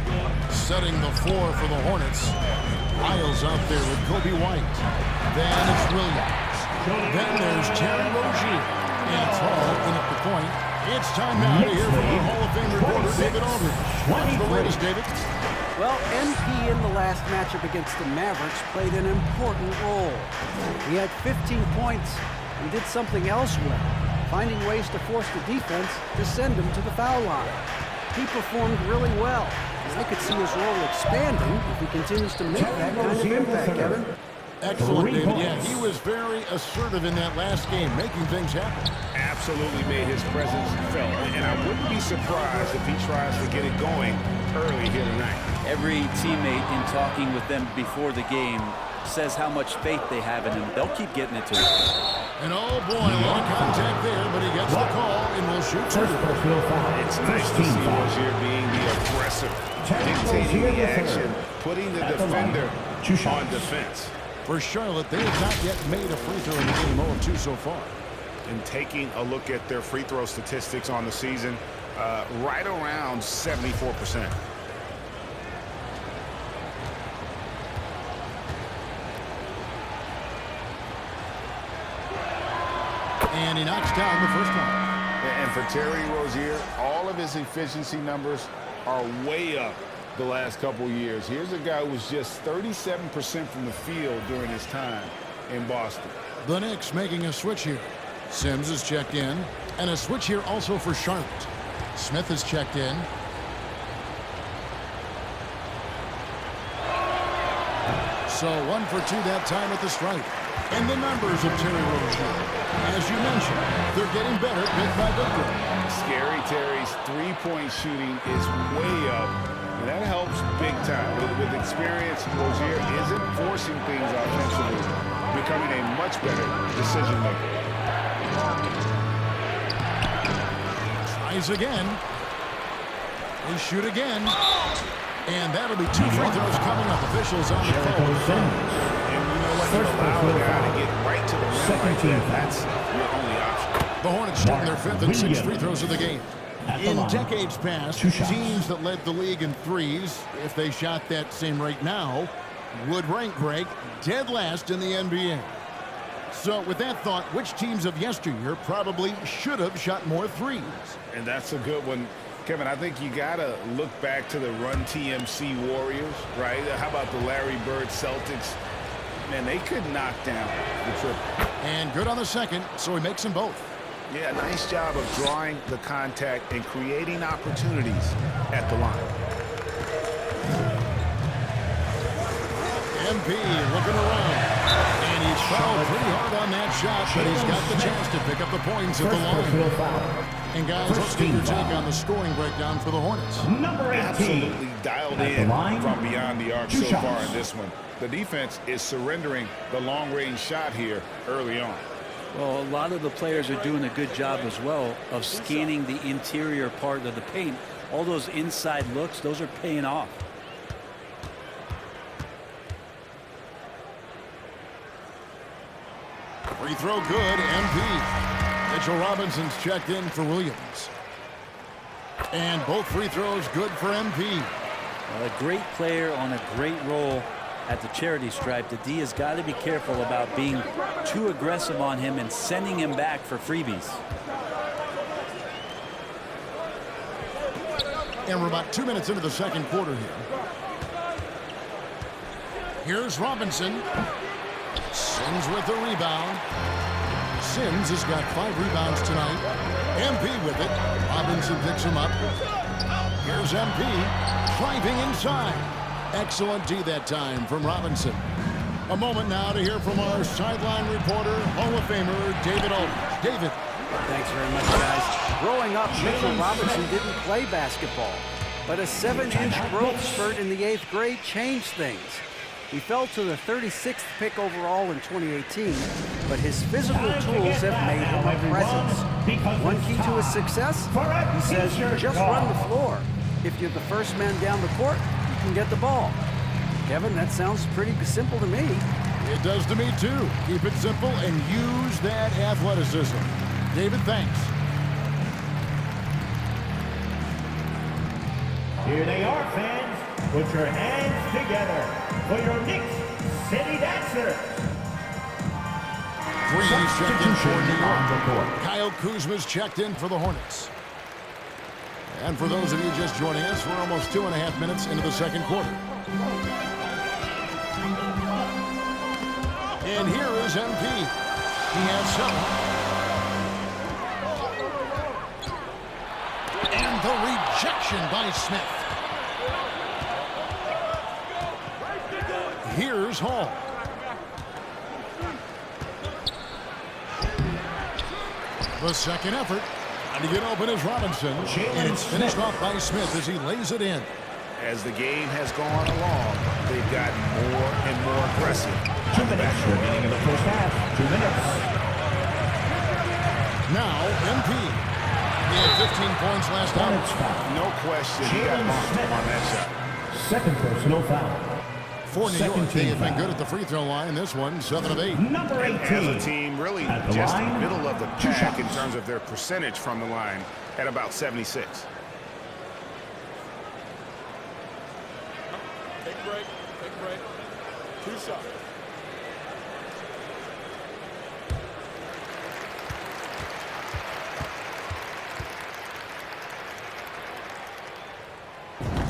Setting the floor for the Hornets. Miles out there with Kobe White. Then it's Williams. Then there's Terry Rozier. And it's Hall in at the point. It's time now to hear from our Hall of Fame reporter, David Aldridge. What's the latest, David? Well, MP in the last matchup against the Mavericks played an important role. He had 15 points and did something else well, finding ways to force the defense to send him to the foul line. He performed really well, and I could see his role expanding if he continues to make that kind of impact, Kevin. Excellent, David. Yeah, he was very assertive in that last game, making things happen. Absolutely made his presence felt. And I wouldn't be surprised if he tries to get it going early here tonight. Every teammate in talking with them before the game says how much faith they have in him. They'll keep getting it to him. And oh boy, a lot of contact there, but he gets the call and will shoot two. It's nice to see Rozier being the aggressor, dictating the action, putting the defender on defense. For Charlotte, they have not yet made a free throw in the game, 0-2 so far. And taking a look at their free throw statistics on the season, right around 74%. And he knocks down the first one. And for Terry Rozier, all of his efficiency numbers are way up the last couple years. Here's a guy who was just 37% from the field during his time in Boston. The Knicks making a switch here. Sims is checked in, and a switch here also for Charlotte. Smith is checked in. So 1 for 2 that time at the stripe. And the numbers of Terry Rozier, as you mentioned, they're getting better bit by bit. Scary Terry's three-point shooting is way up, and that helps big time. With experience, Rozier isn't forcing things offensively, becoming a much better decision maker. Tries again. They shoot again. And that'll be 2 free throws coming up. Officials on the call. And you know what? You allow a guy to get right to the rim like that. That's your only option. The Hornets shooting their 5th and 6th free throws of the game. In decades past, teams that led the league in threes, if they shot that same rate now, would rank break dead last in the NBA. So with that thought, which teams of yesteryear probably should have shot more threes? And that's a good one. Kevin, I think you got to look back to the Run TMC Warriors, right? How about the Larry Bird Celtics? Man, they could knock down the triple. And good on the second, so he makes them both. Yeah, nice job of drawing the contact and creating opportunities at the line. MP looking around. And he's fouled pretty hard on that shot, but he's got the chance to pick up the points at the line. And guys, let's get your take on the scoring breakdown for the Hornets. Number 18. Absolutely dialed in from beyond the arc so far in this one. The defense is surrendering the long-range shot here early on. Well, a lot of the players are doing a good job as well of scanning the interior part of the paint. All those inside looks, those are paying off. Free throw good, MP. Mitchell Robinson's checked in for Williams. And both free throws good for MP. Well, a great player on a great role at the charity stripe. The D has got to be careful about being too aggressive on him and sending him back for freebies. And we're about 2 minutes into the second quarter here. Here's Robinson. Sims with the rebound. Sims has got 5 rebounds tonight. MP with it. Robinson picks him up. Here's MP driving inside. Excellent D that time from Robinson. A moment now to hear from our sideline reporter, Hall of Famer David Aldridge. David. Thanks very much, guys. Growing up, Mitchell Robinson didn't play basketball, but a 7-inch growth spurt in the 8th grade changed things. He fell to the 36th pick overall in 2018, but his physical tools have made him a presence. One key to his success, he says, just run the floor. If you're the first man down the court, you can get the ball. Kevin, that sounds pretty simple to me. It does to me, too. Keep it simple and use that athleticism. David, thanks. Here they are, fans. Put your hands together for your Knicks City Dancers. Freeze checked in for New York. Kyle Kuzma's checked in for the Hornets. And for those of you just joining us, we're almost 2.5 minutes into the second quarter. And here is MP. He has 7. And the rejection by Smith. Here's Hall. The second effort. And to get open is Robinson. And it's finished off by Smith as he lays it in. As the game has gone along, they've gotten more and more aggressive. 2 minutes remaining in the first half. 2 minutes. Now, MP. He had 15 points last time. No question he got bumped on that shot. Second personal foul. For New York, they have been good at the free throw line. This one, 7 of 8. Number 18. As a team, really just in the middle of the pack in terms of their percentage from the line at about 76. Take a break. 2 shots.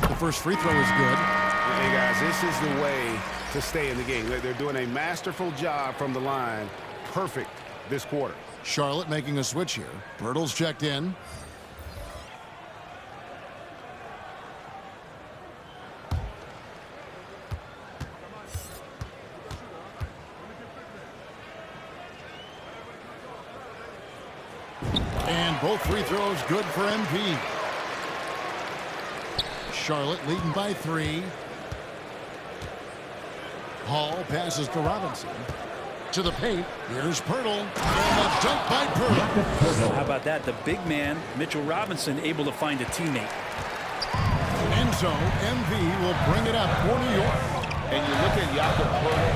The first free throw is good. Hey, guys, this is the way to stay in the game. They're doing a masterful job from the line. Perfect this quarter. Charlotte making a switch here. Pirtle's checked in. And both free throws good for MP. Charlotte leading by 3. Hall passes to Robinson. To the paint. Here's Pirtle. And a dunk by Pirtle. How about that? The big man, Mitchell Robinson, able to find a teammate. And so, MV will bring it up for New York. And you look at Jakob Pirtle,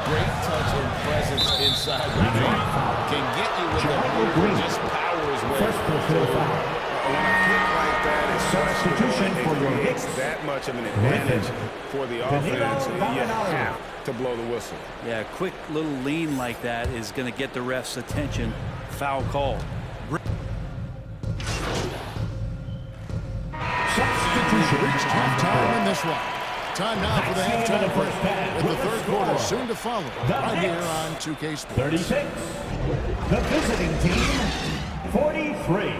great touch and presence inside the paint. Can get you with the move, just power his way. First personal foul. When a hit like that is Substitution for your makes that much of an advantage for the offense, you have to blow the whistle. Yeah, a quick little lean like that is going to get the ref's attention. Foul call. Substitution. Reached halftime in this one. Time now for the halftime break. With the third quarter soon to follow. Right here on 2K Sports. 36. The visiting team, 43.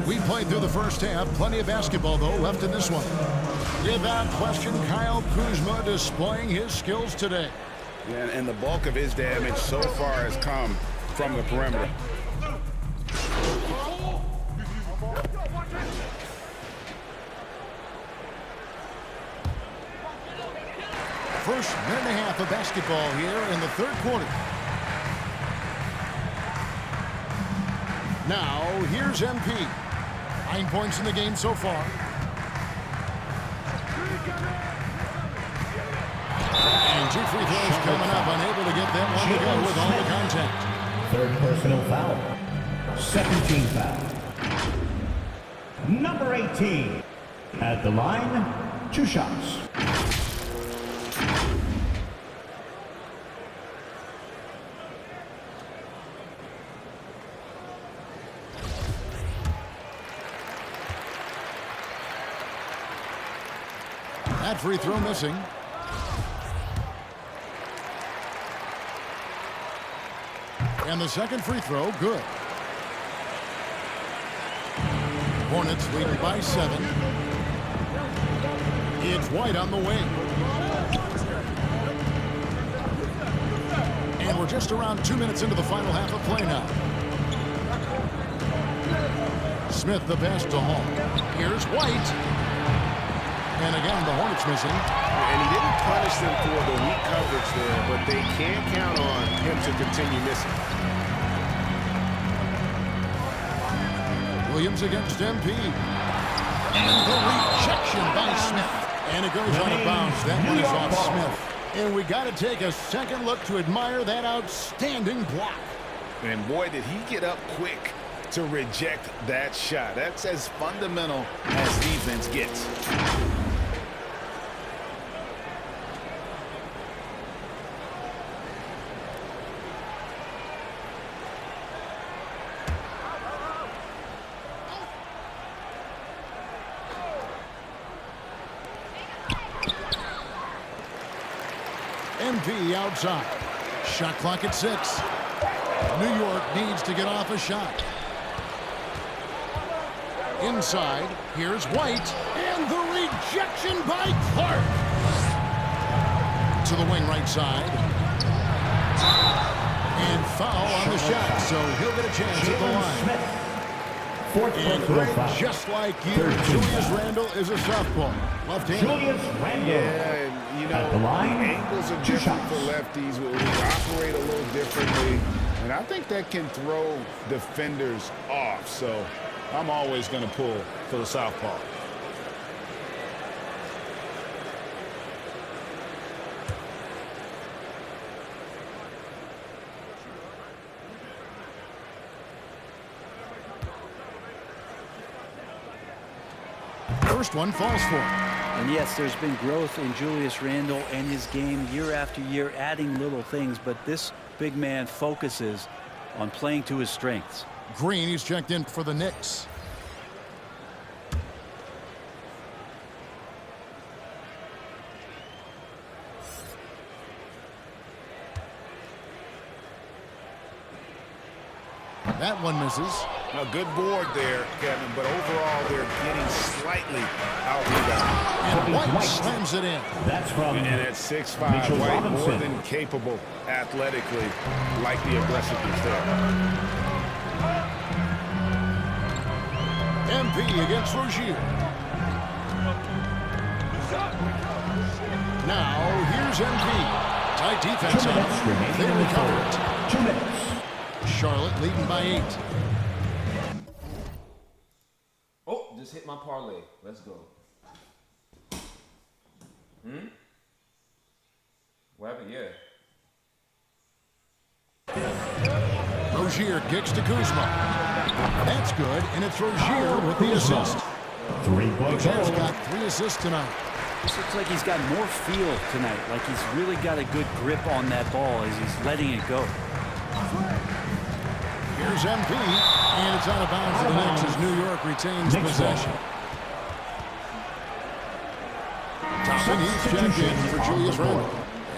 We played through the first half. Plenty of basketball, though, left in this one. Without question, Kyle Kuzma displaying his skills today. Yeah, and the bulk of his damage so far has come from the perimeter. First minute and a half of basketball here in the third quarter. Now, here's MP. 9 points in the game so far. And 2 free throws coming up, unable to get that one to go with all the contact. Third personal foul. Second team foul. Number 18. At the line, 2 shots. That free throw missing. And the second free throw, good. Hornets leading by 7. It's White on the wing. And we're just around 2 minutes into the final half of play now. Smith the pass to Hall. Here's White. And again, the Hornets missing. And he didn't punish them for the weak coverage there, but they can't count on him to continue missing. Williams against MP. And the rejection by Smith. And it goes out of bounds. That one is off Smith. And we got to take a second look to admire that outstanding block. And boy, did he get up quick to reject that shot. That's as fundamental as defense gets. MP outside. Shot clock at 6. New York needs to get off a shot. Inside, here's White, and the rejection by Clark. To the wing right side. And foul on the shot, so he'll get a chance at the line. And Greg, just like you, Julius Randle is a softball. Left-handed. Julius Randle. Yeah, and you know, At the line, the angles are different for lefties. We operate a little differently. And I think that can throw defenders off. So I'm always going to pull for the southpaw. First one falls for him. And yes, there's been growth in Julius Randle and his game year after year, adding little things, but this big man focuses on playing to his strengths. Green, he's checked in for the Knicks. That one misses. A good board there, Kevin, but overall they're getting slightly out-rebounded. And White slams it in. That's from And at 6'5", White more than capable athletically, like the aggressiveness there. MP against Rozier. Now, here's MP. Tight defense on. They recover it. 2 minutes. Charlotte leading by 8. Oh, just hit my parlay. Let's go. What happened? Yeah. Rozier kicks to Kuzma. That's good, and it's Rozier with the assist. 3 points. He's got 3 assists tonight. This looks like he's got more feel tonight, like he's really got a good grip on that ball as he's letting it go. Here's MP, and it's out of bounds for the Knicks as New York retains possession. Thompson, he's checked in for Julius Randle.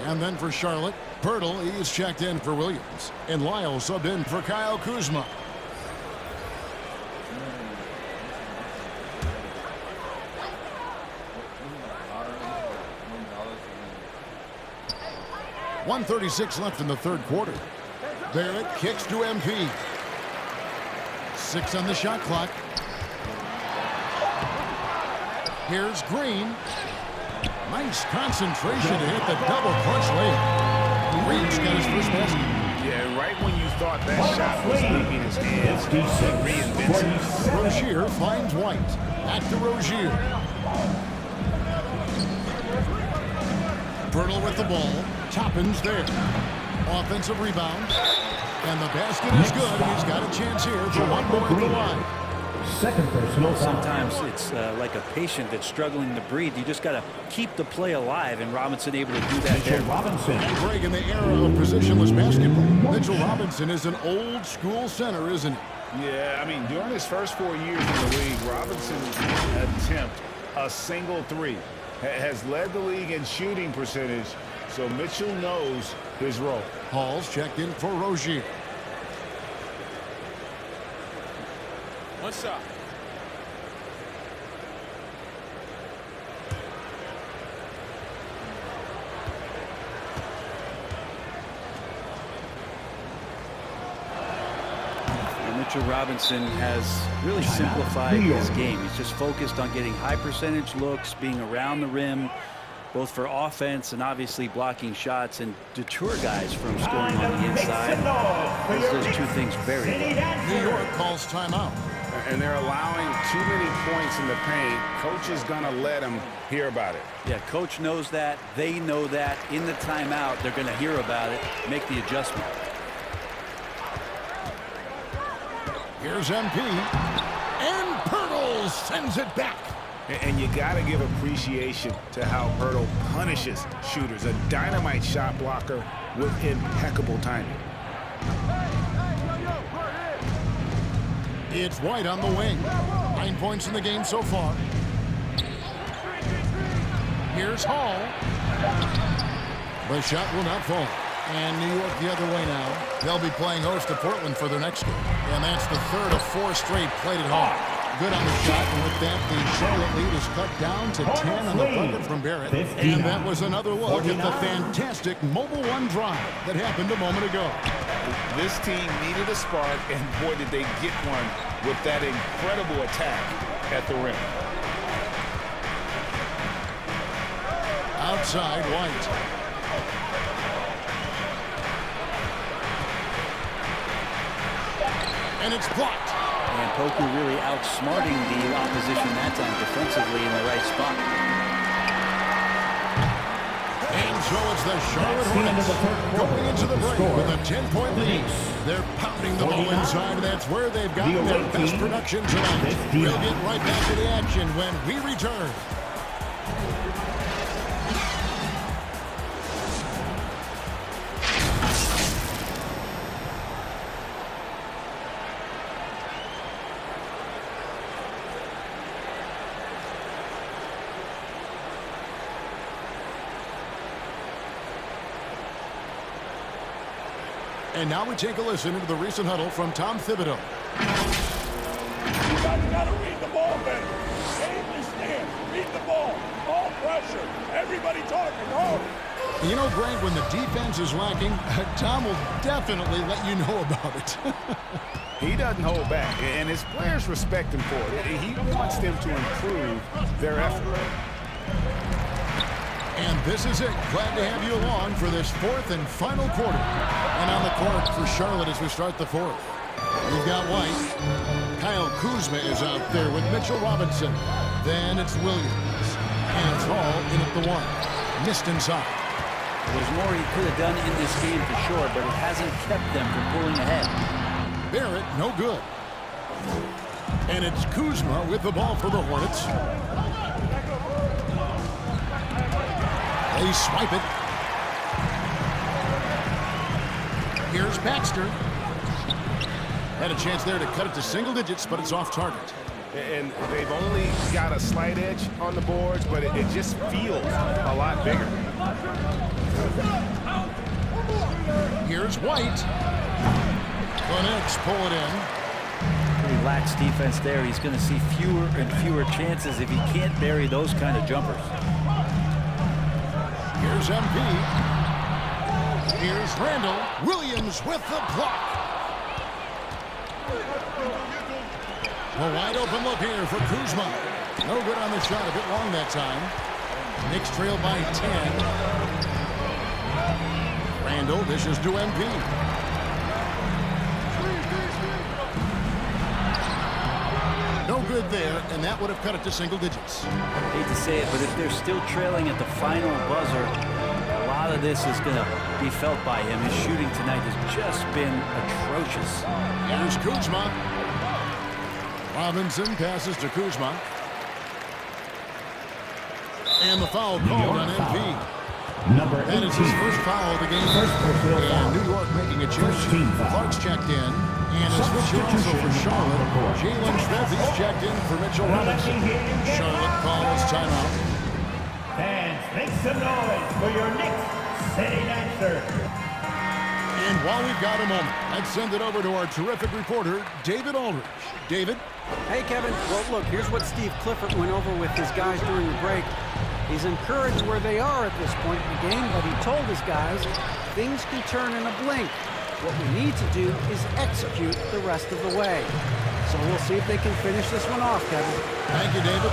And then for Charlotte, Pirtle, he's checked in for Williams. And Lyle subbed in for Kyle Kuzma. $1:36 left in the third quarter. Barrett kicks to MP. 6 on the shot clock. Here's Green. Nice concentration to hit the double clutch layup. Green's got his first basket. Yeah, right when you thought that shot was leaving his hands, he reinvents it. Rozier finds White. Back to Rozier. Pirtle with the ball. Toppin's there. Offensive rebound. And the basket is good. He's got a chance here for one more at the line. Second personal. Sometimes it's like a patient that's struggling to breathe. You just got to keep the play alive, and Robinson able to do that there. Robinson. And Greg, in the era of positionless basketball, Mitchell Robinson is an old school center, isn't he? Yeah, I mean, during his first 4 years in the league, Robinson attempt a single 3. Has led the league in shooting percentage, so Mitchell knows his role. Hall's checked in for Rozier. What's up? Mitchell Robinson has really simplified his game. He's just focused on getting high percentage looks, being around the rim, both for offense and obviously blocking shots, and deter guys from scoring on the inside. Those two things very well. New York calls timeout. And they're allowing too many points in the paint. Coach is going to let them hear about it. Yeah, coach knows that. They know that. In the timeout, they're going to hear about it, make the adjustment. Here's MP. And Pirtle sends it back. And you got to give appreciation to how Pirtle punishes shooters. A dynamite shot blocker with impeccable timing. It's White on the wing. 9 points in the game so far. Here's Hall. The shot will not fall. And New York the other way now. They'll be playing host to Portland for their next game. And that's the third of 4 straight played at home. Good on the shot, and with that, the Charlotte lead is cut down to 10 on the bucket from Barrett. And that was another look at the fantastic Mobile One drive that happened a moment ago. This team needed a spark, and boy, did they get one with that incredible attack at the rim. Outside, White. And it's blocked. And Poku really outsmarting the opposition that time defensively in the right spot. And so it's the Charlotte Hornets going into the break with a 10-point lead. They're pounding the ball inside, and that's where they've gotten their best production tonight. We'll get right back to the action when we return. And now we take a listen into the recent huddle from Tom Thibodeau. You guys got to read the ball better. Aim your stance. Read the ball. All pressure. Everybody talking. Oh. You know, Greg, when the defense is lacking, Tom will definitely let you know about it. He doesn't hold back, and his players respect him for it. He wants them to improve their effort. And this is it. Glad to have you along for this fourth and final quarter. And on the court for Charlotte as we start the fourth. We've got White. Kyle Kuzma is out there with Mitchell Robinson. Then it's Williams. And it's Hall in at the one. Missed inside. There's more he could have done in this game for sure, but it hasn't kept them from pulling ahead. Barrett, no good. And it's Kuzma with the ball for the Hornets. They swipe it. Here's Baxter. Had a chance there to cut it to single digits, but it's off target. And they've only got a slight edge on the boards, but it just feels a lot bigger. Here's White. The Knicks pull it in. Pretty lax defense there. He's going to see fewer and fewer chances if he can't bury those kind of jumpers. Here's MP. Here's Randall. Williams with the block. A wide open look here for Kuzma. No good on the shot, a bit long that time. Knicks trail by 10. Randall dishes to MP. No good there, and that would have cut it to single digits. Hate to say it, but if they're still trailing at the final buzzer, a lot of this is going to be felt by him. His shooting tonight has just been atrocious. Here's Kuzma. Robinson passes to Kuzma. And the foul called on MP. That is his first foul of the game. And New York making a change. Clark's checked in. And a switch also for Charlotte. Jalen Smith is checked in for Mitchell Robinson. Charlotte calls timeout. Fans, make some noise for your Knicks City Dancer. And while we've got a moment, let's send it over to our terrific reporter, David Aldridge. David? Hey, Kevin. Well, look, here's what Steve Clifford went over with his guys during the break. He's encouraged where they are at this point in the game, but he told his guys things can turn in a blink. What we need to do is execute the rest of the way. So we'll see if they can finish this one off, Kevin. Thank you, David.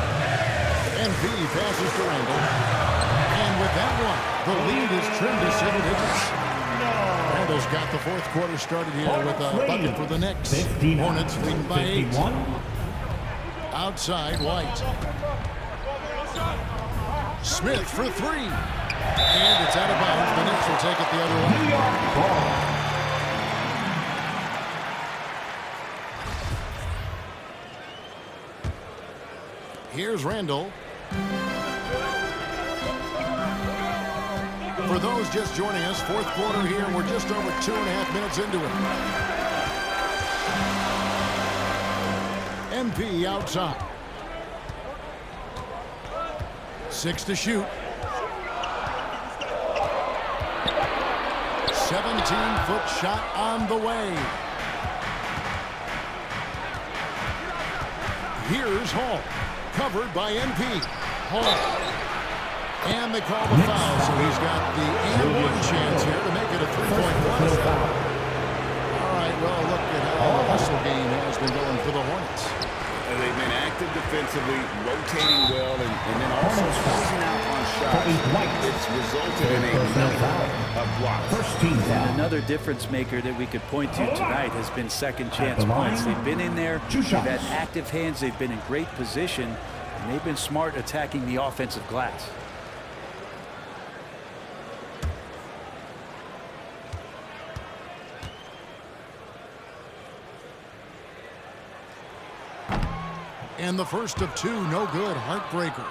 And V passes to Randall. And with that one, the lead is trimmed to single digits. Randall's got the fourth quarter started here with a bucket for the Knicks. Hornets leading by 8. Outside, White. Smith for 3. And it's out of bounds. The Knicks will take it the other way. New York ball. Here's Randall. For those just joining us, fourth quarter here. We're just over 2.5 minutes into it. MP outside. 6 to shoot. 17-foot shot on the way. Here's Hall. Covered by MP. Hall. And they call the foul, so he's got the and one chance here to make it a 3-point play. All right, well, look at how the hustle game has been going for the Hornets. And they've been active defensively, rotating well, and then also closing out on shots. It's resulted in a number of blocks. And another difference maker that we could point to tonight has been second chance points. They've been in there, they've had active hands, they've been in great position, and they've been smart attacking the offensive glass. And the first of 2, no good, heartbreaker.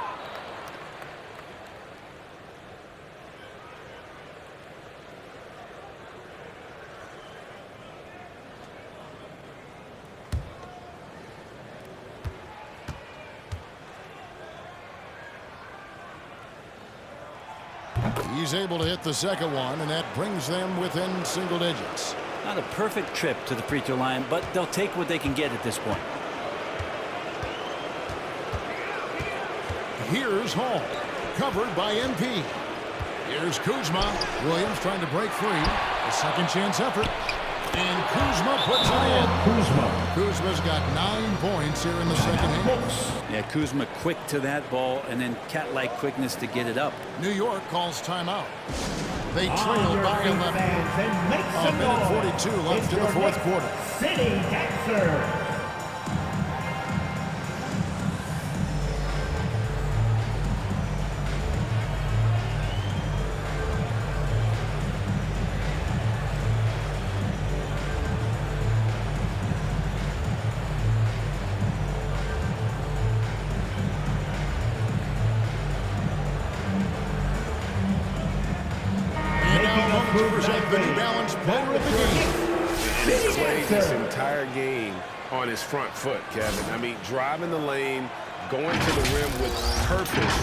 He's able to hit the second one, and that brings them within single digits. Not a perfect trip to the free throw line, but they'll take what they can get at this point. Here's Hall, covered by MP. Here's Kuzma. Williams trying to break free. A second chance effort. And Kuzma puts it in. Kuzma's got 9 points here in the second half. Yeah, Kuzma quick to that ball and then cat-like quickness to get it up. New York calls timeout. They trail by 11. A minute 42 left in the fourth quarter. City Dancer. The New Balance player of the game. And he's played this entire game on his front foot, Kevin. I mean, driving the lane, going to the rim with purpose,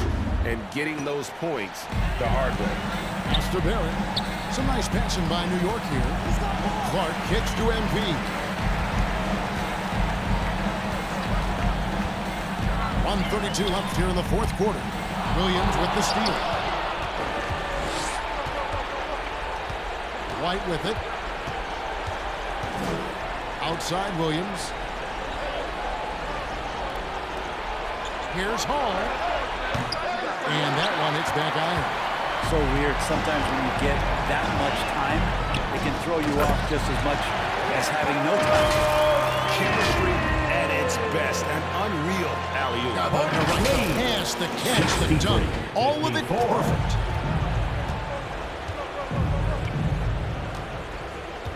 and getting those points the hard way. Master Barrett. Some nice passing by New York here. Clark kicks to MP. 1:32 left here in the fourth quarter. Williams with the steal. White with it. Outside Williams. Here's Hall. And that one hits back iron. So weird. Sometimes when you get that much time, it can throw you off just as much as having no time. Chemistry at its best. An unreal alley-oop. The pass, the catch, the dunk. All of it perfect.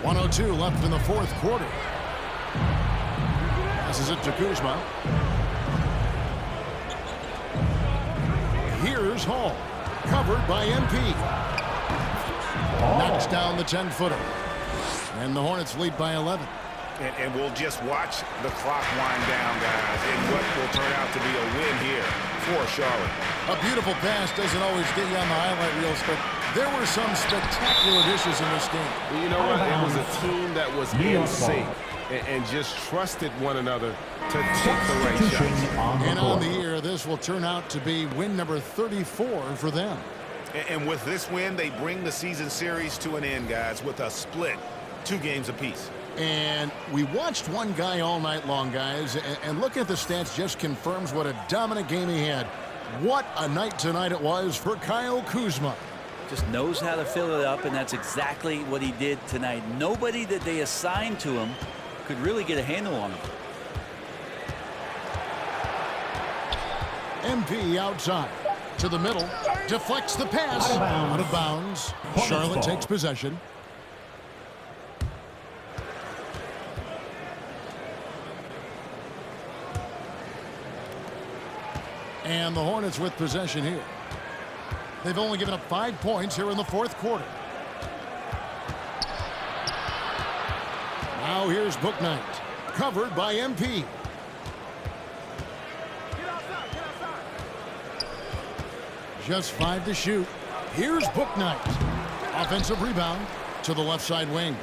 1:02 left in the fourth quarter. Passes it to Kuzma. Here's Hall. Covered by MP. Knocks down the 10-footer. And the Hornets lead by 11. And we'll just watch the clock wind down, guys, in what will turn out to be a win here for Charlotte. A beautiful pass doesn't always get you on the highlight reels, but there were some spectacular dishes in this game. Well, you know what? It was a team that was in sync and just trusted one another to take the right shots. And on the year, this will turn out to be win number 34 for them. And with this win, they bring the season series to an end, guys, with a split, 2 games apiece. And we watched one guy all night long, guys, and looking at the stats just confirms what a dominant game he had. What a night tonight it was for Kyle Kuzma. Just knows how to fill it up, and that's exactly what he did tonight. Nobody that they assigned to him could really get a handle on him. MP outside to the middle, deflects the pass, out of bounds. Charlotte takes possession. And the Hornets with possession here. They've only given up 5 points here in the fourth quarter. Now here's Bouknight, covered by MP. Just 5 to shoot. Here's Bouknight. Offensive rebound to the left side wing.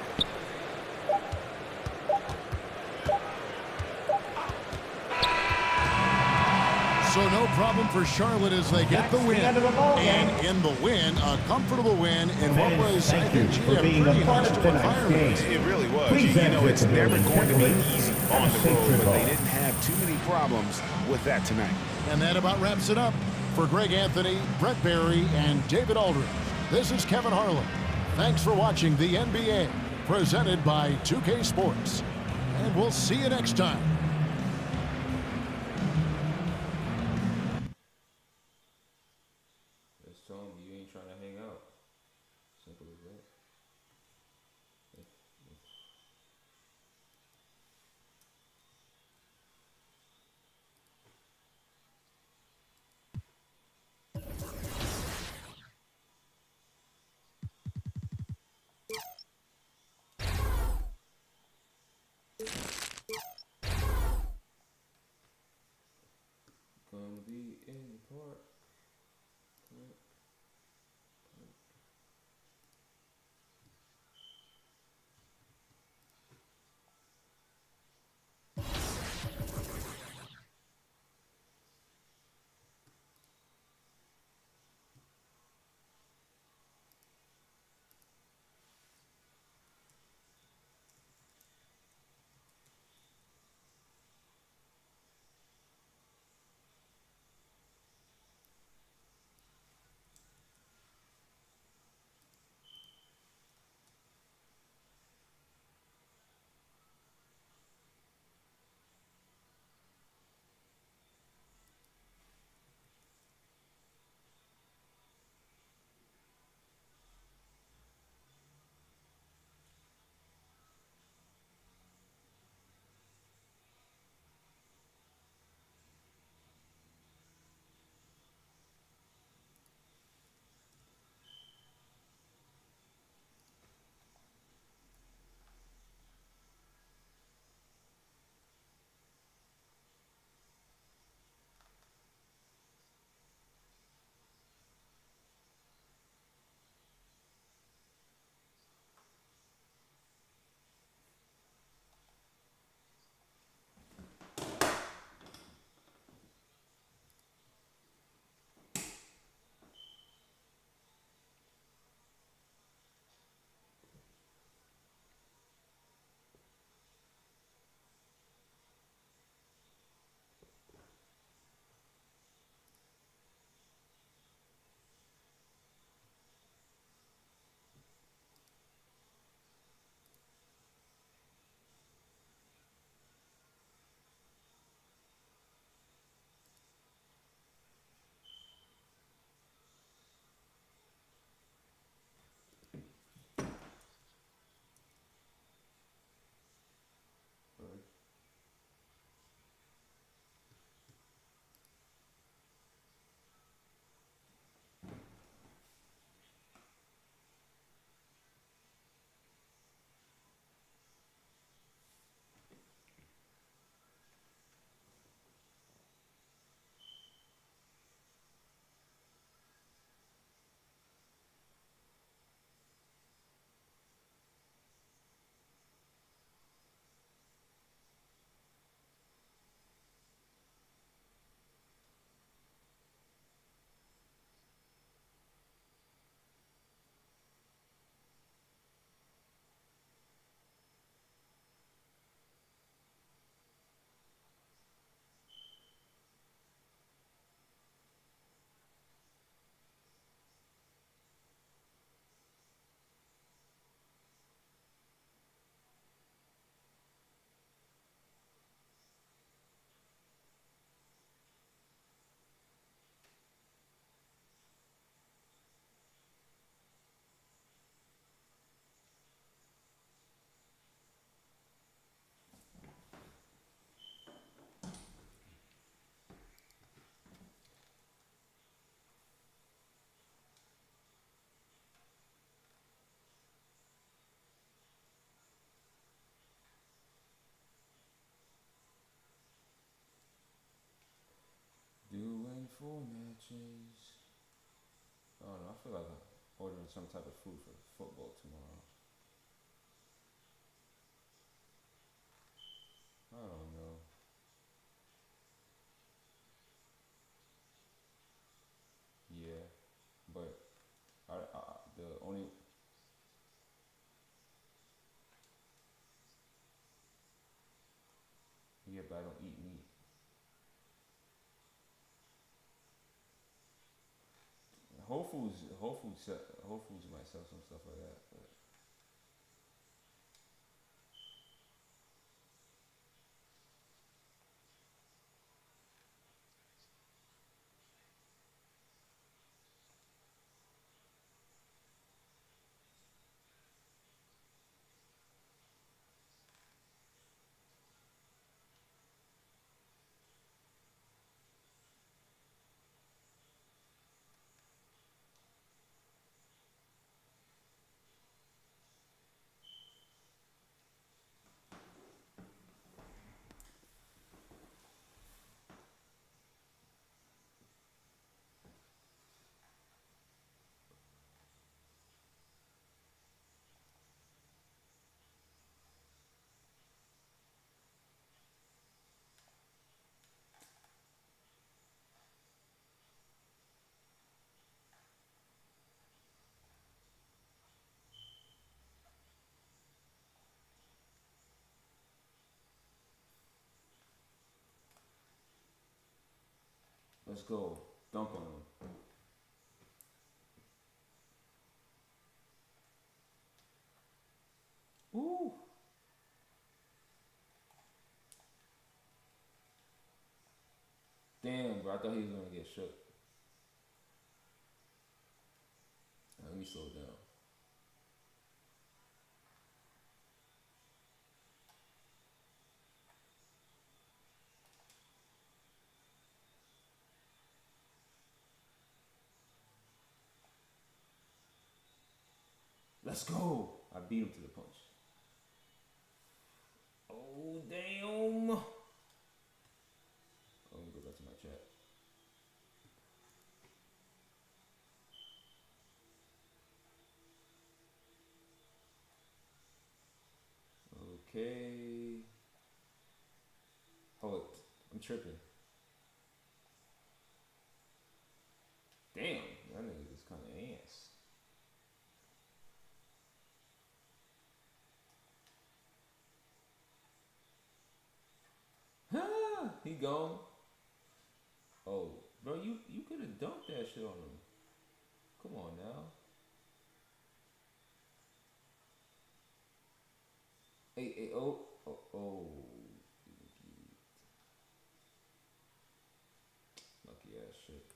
So no problem for Charlotte as they get the win. And in the win, a comfortable win in what was, I think, a pretty hostile environment. It really was. You know, it's never going to be easy on the road, but they didn't have too many problems with that tonight. And that about wraps it up. For Greg Anthony, Brett Barry, and David Aldridge, this is Kevin Harlan. Thanks for watching the NBA, presented by 2K Sports. And we'll see you next time. Just tell him you ain't trying to hang out. Simple as that. Gonna be in the park. ordering some type of food for football tomorrow. I don't know. Yeah, but the only yeah, but I don't eat meat. Whole Foods might sell some stuff like that, but let's go dunk on them. Ooh. Damn, bro, I thought he was gonna get shook. Let me slow down. Let's go. I beat him to the punch. Oh, damn. Oh, let me go back to my chat. Okay. Oh, I'm tripping. Damn, that nigga is kind of ass. He gone. Oh, bro, you could have dunked that shit on him. Come on now. Hey, oh. Lucky ass shit.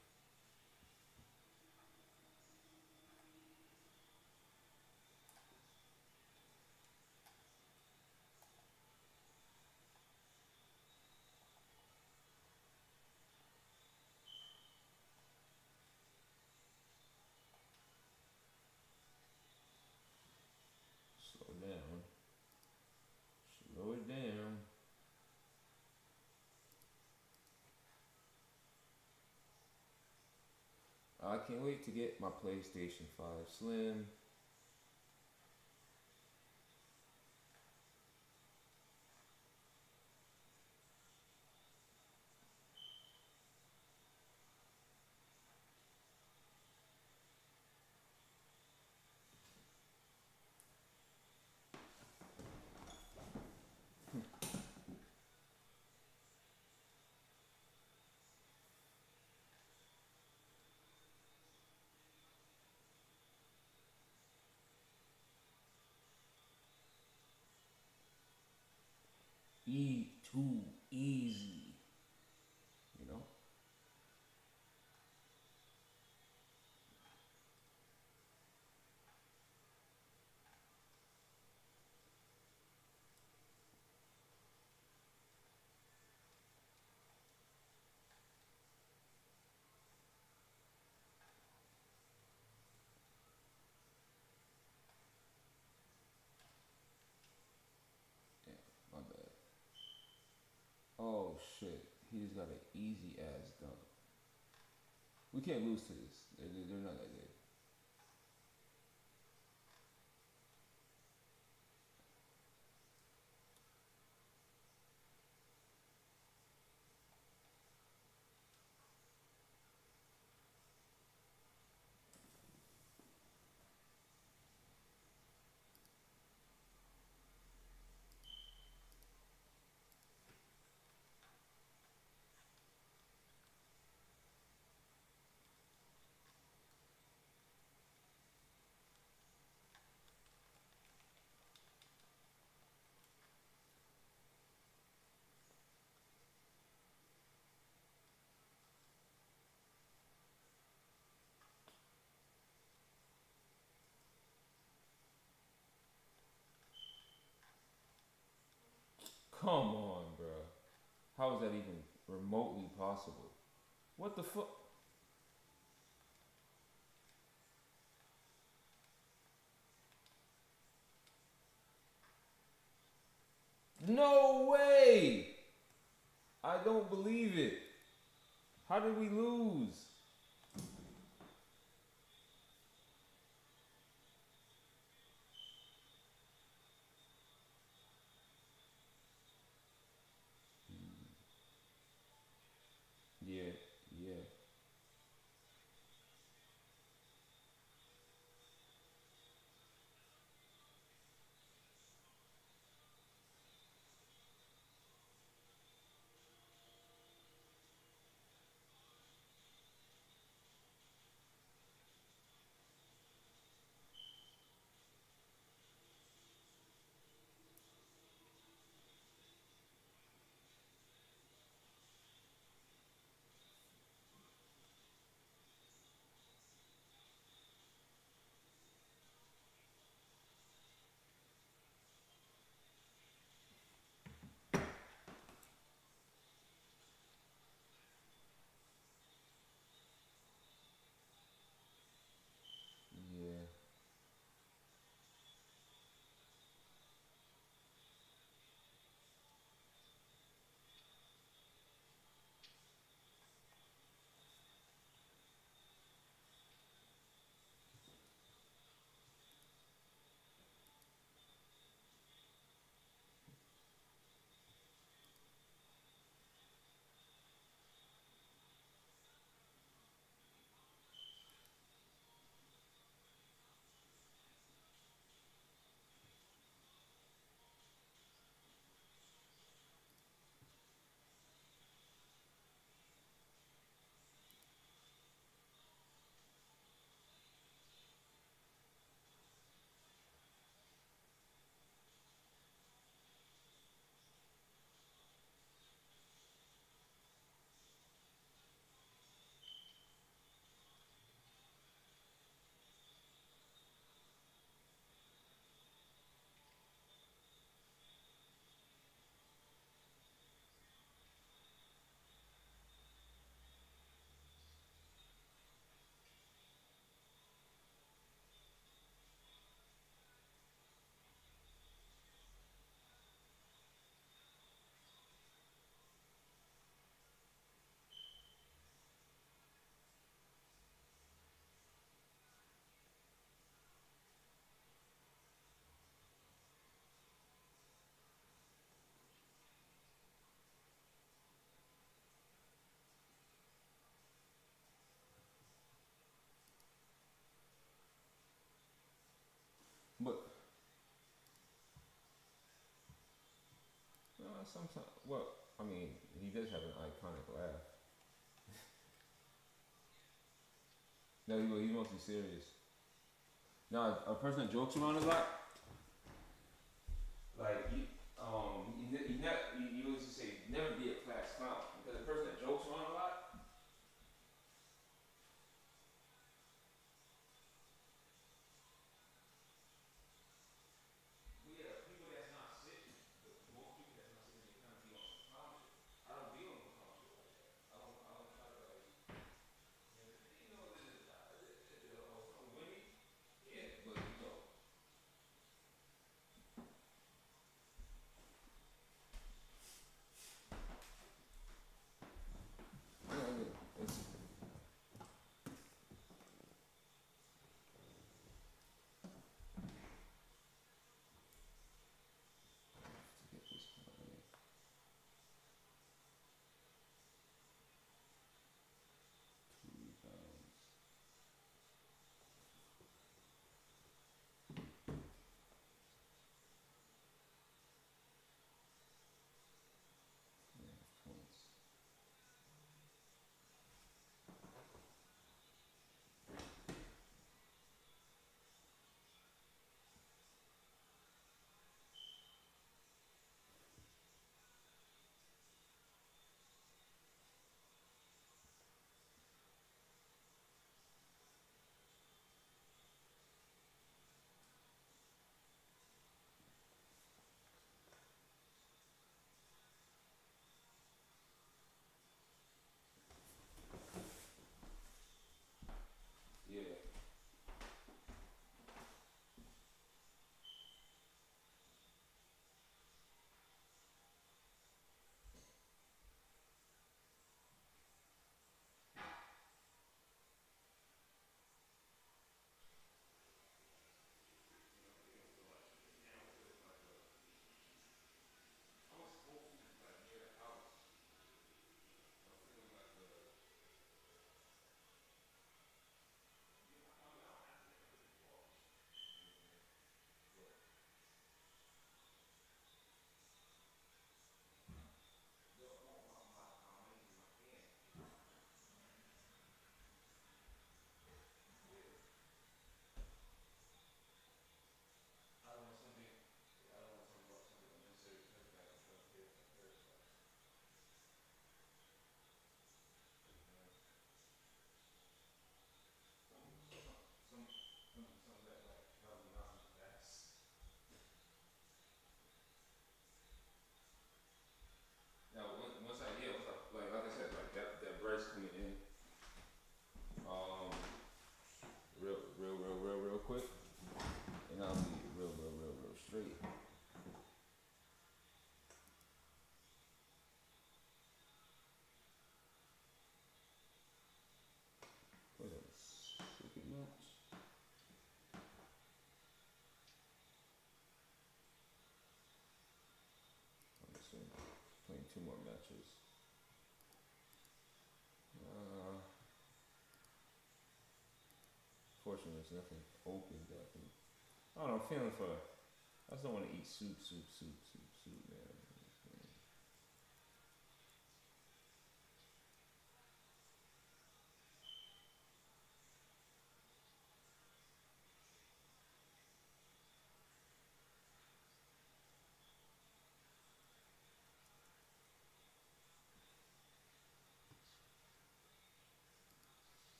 Slow down. Slow it down. I can't wait to get my PlayStation 5 Slim. Too easy, you know. Damn, my bad. Oh shit, he just got an easy ass dunk. We can't lose to this. They're not that good. Come on, bro. How is that even remotely possible? What the fuck? No way! I don't believe it. How did we lose? Yeah, yeah. Yeah. But sometimes, well, I mean, he does have an iconic laugh. No, he's mostly serious. Now, a person that jokes around a lot, like you always say never be a class clown because a person that jokes around a lot. Yeah, people that's not sitting, most people that's not sitting, they kind of be on some clown shit. I don't be on no clown shit like that. I don't try to like, you know, I'm winning. Yeah, but you know, Raptors. Fortunately, there's nothing open that I can. I don't know. I'm feeling for. I just don't want to eat soup, man.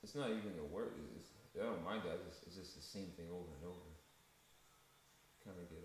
It's not even the work. I don't mind that. It's just the same thing over and over. Kind of get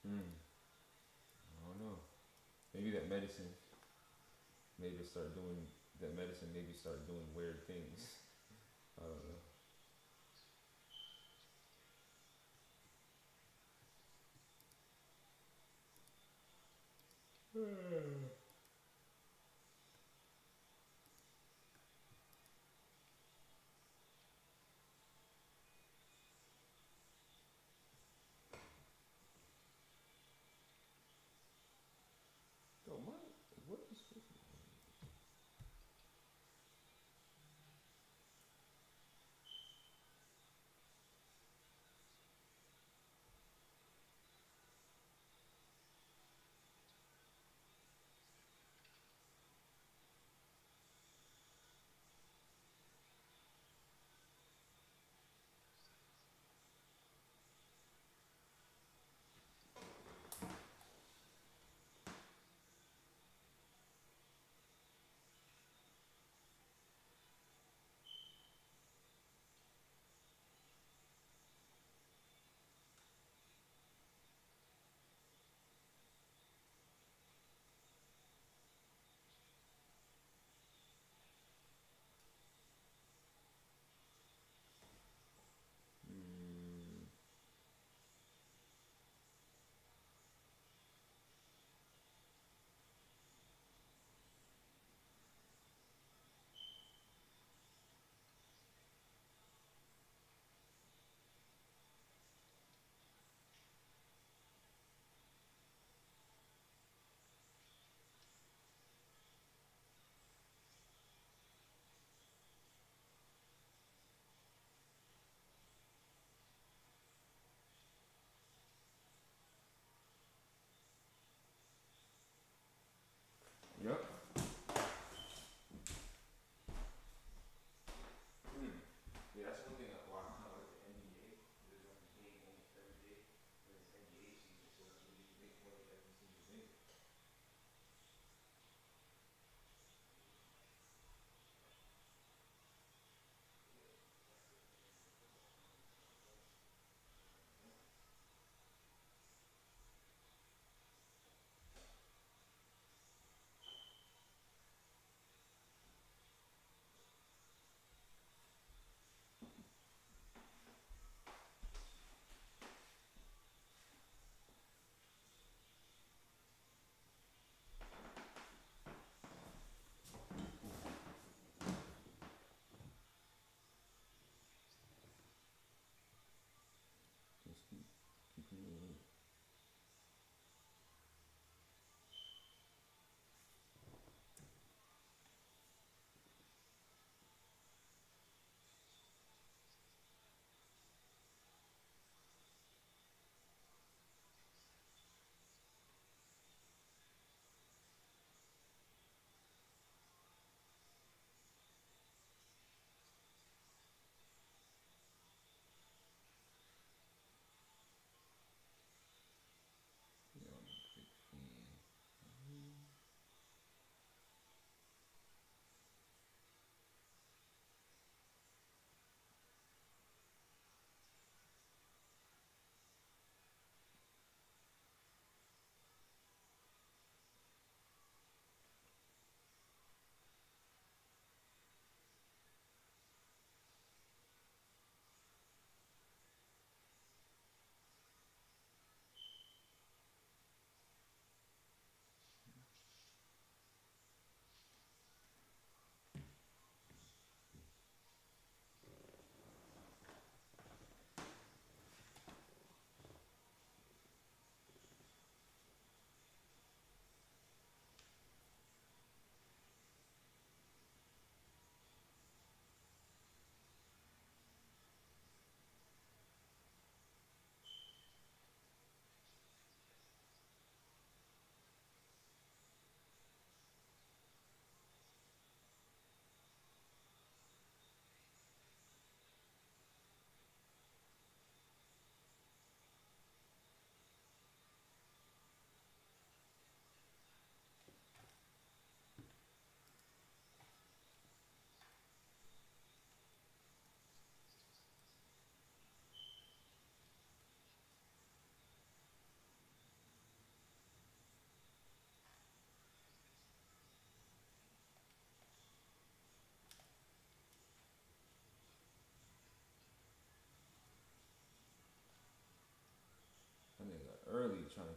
I don't know. Maybe that medicine. Maybe start doing that medicine. Maybe start doing weird things. I don't know. What is this?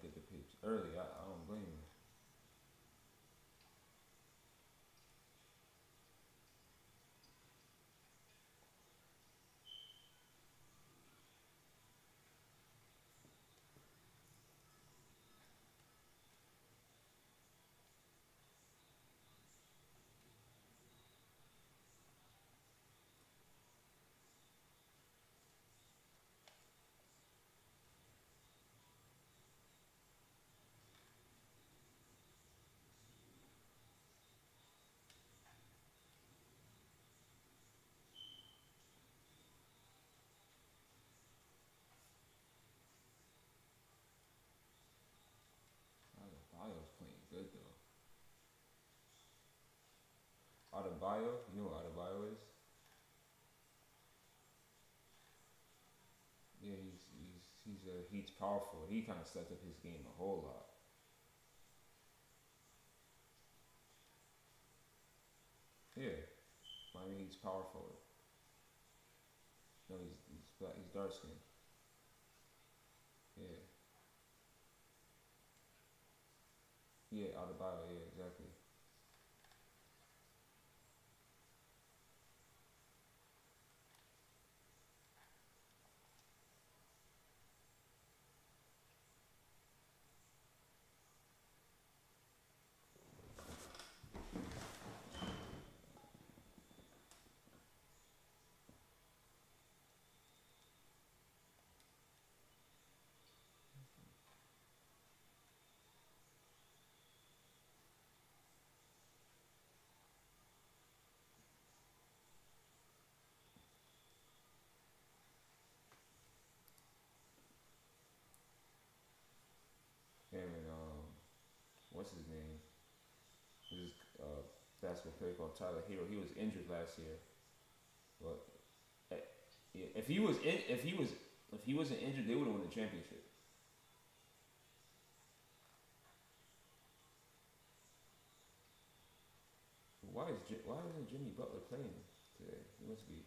get the pitch early. I don't blame him. Adebayo's playing good though. Adebayo, you know what Adebayo is? Yeah, he's powerful. He kind of stepped up his game a whole lot. Yeah, Miami Heat's power forward. No, he's black. He's dark skinned. Yeah. Yeah, Adebayo. Yeah, exactly. Him and what's his name? This basketball player called Tyler Hero. He was injured last year, but if he wasn't injured, they would have won the championship. Why isn't Jimmy Butler playing today? He must be.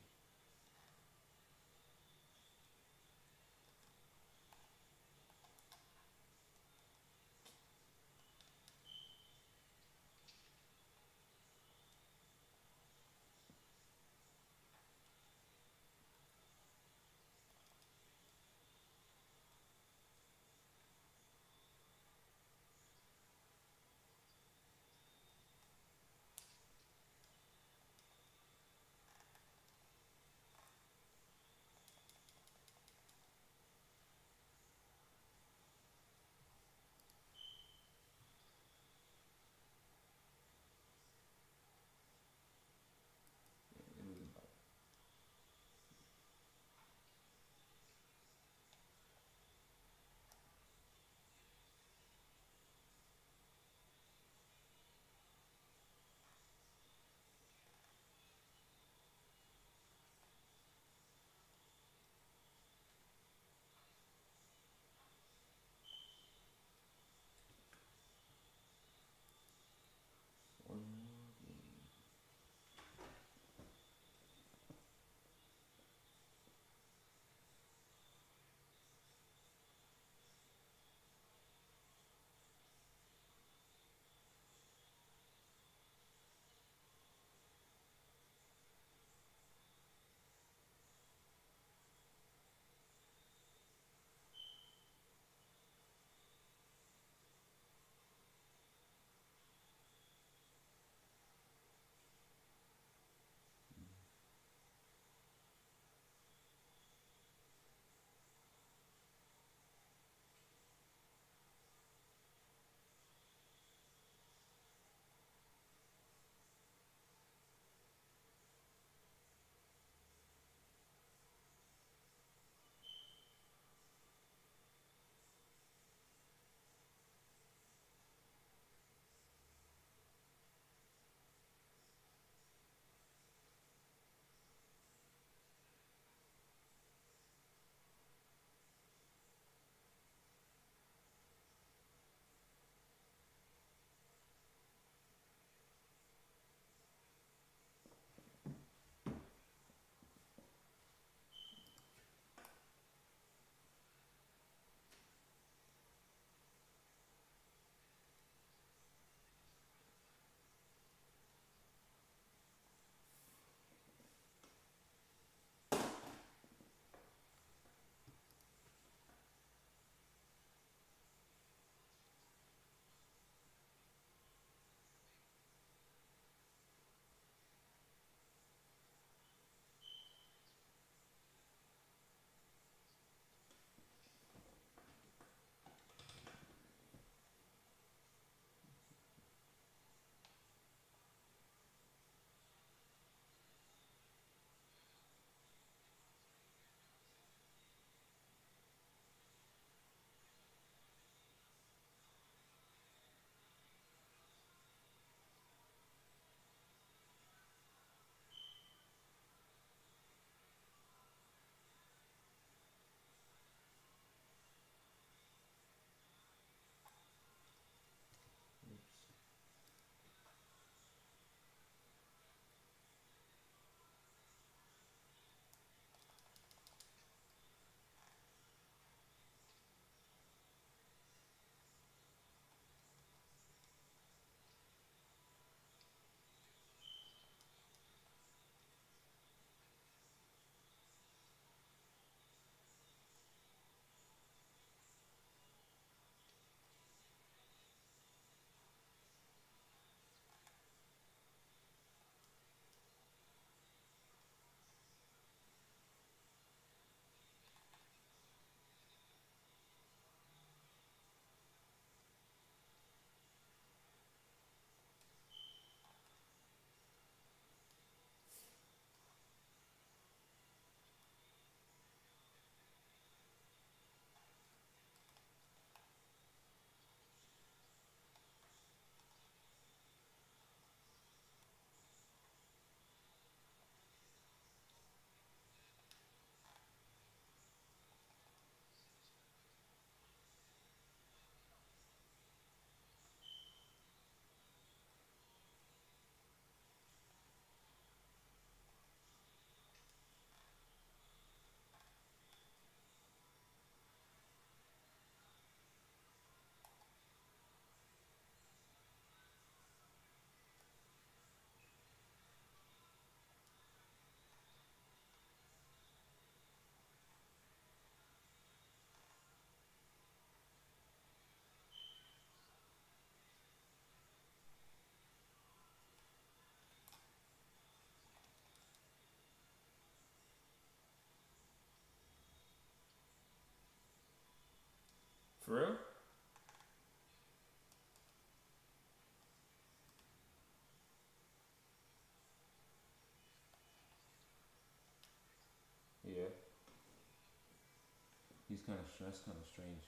kind of that's kind of strange.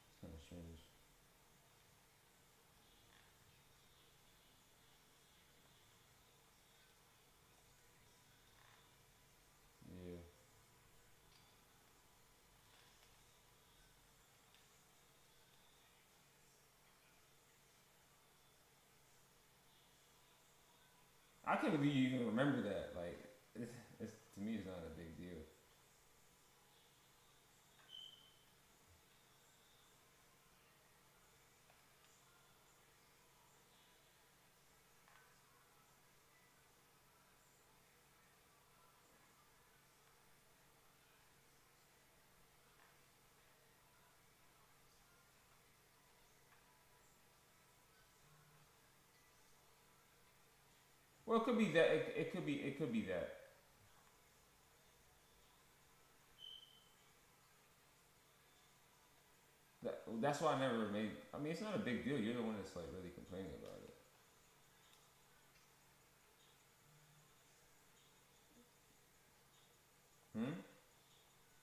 It's kind of strange. Yeah. I can't believe you even remember that. Like, it's to me, it's not a big deal. Well, it could be that. It could be. It could be that. That's why I never made. I mean, it's not a big deal. You're the one that's like really complaining about it. Hmm.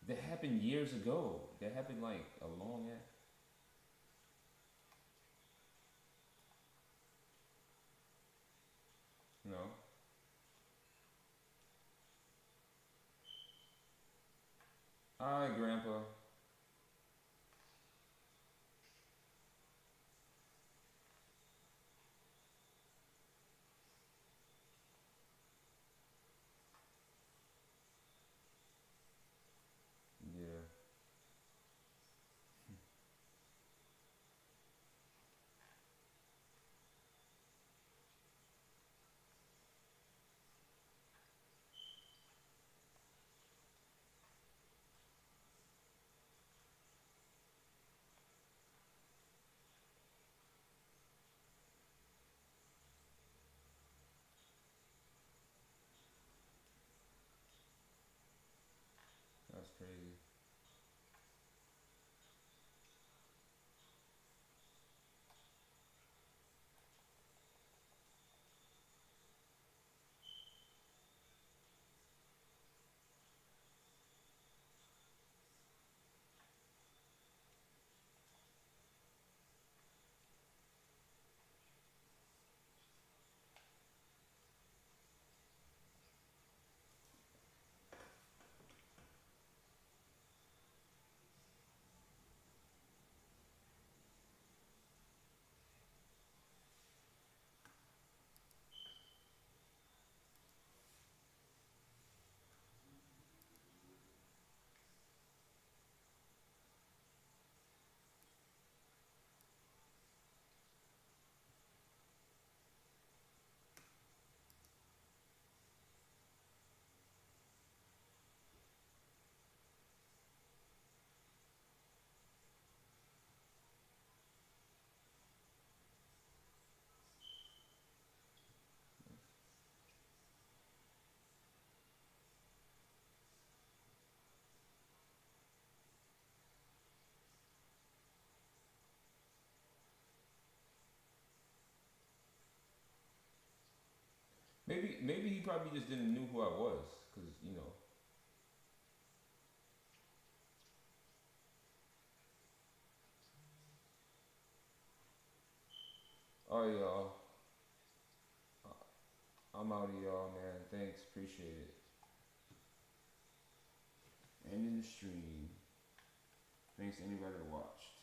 That happened years ago. That happened like a long ass. No. Hi, Grandpa. Yeah. That's crazy. Maybe he probably just didn't knew who I was, cause you know. All right, y'all. I'm out of y'all, man. Thanks, appreciate it. Ending the stream. Thanks to anybody that watched.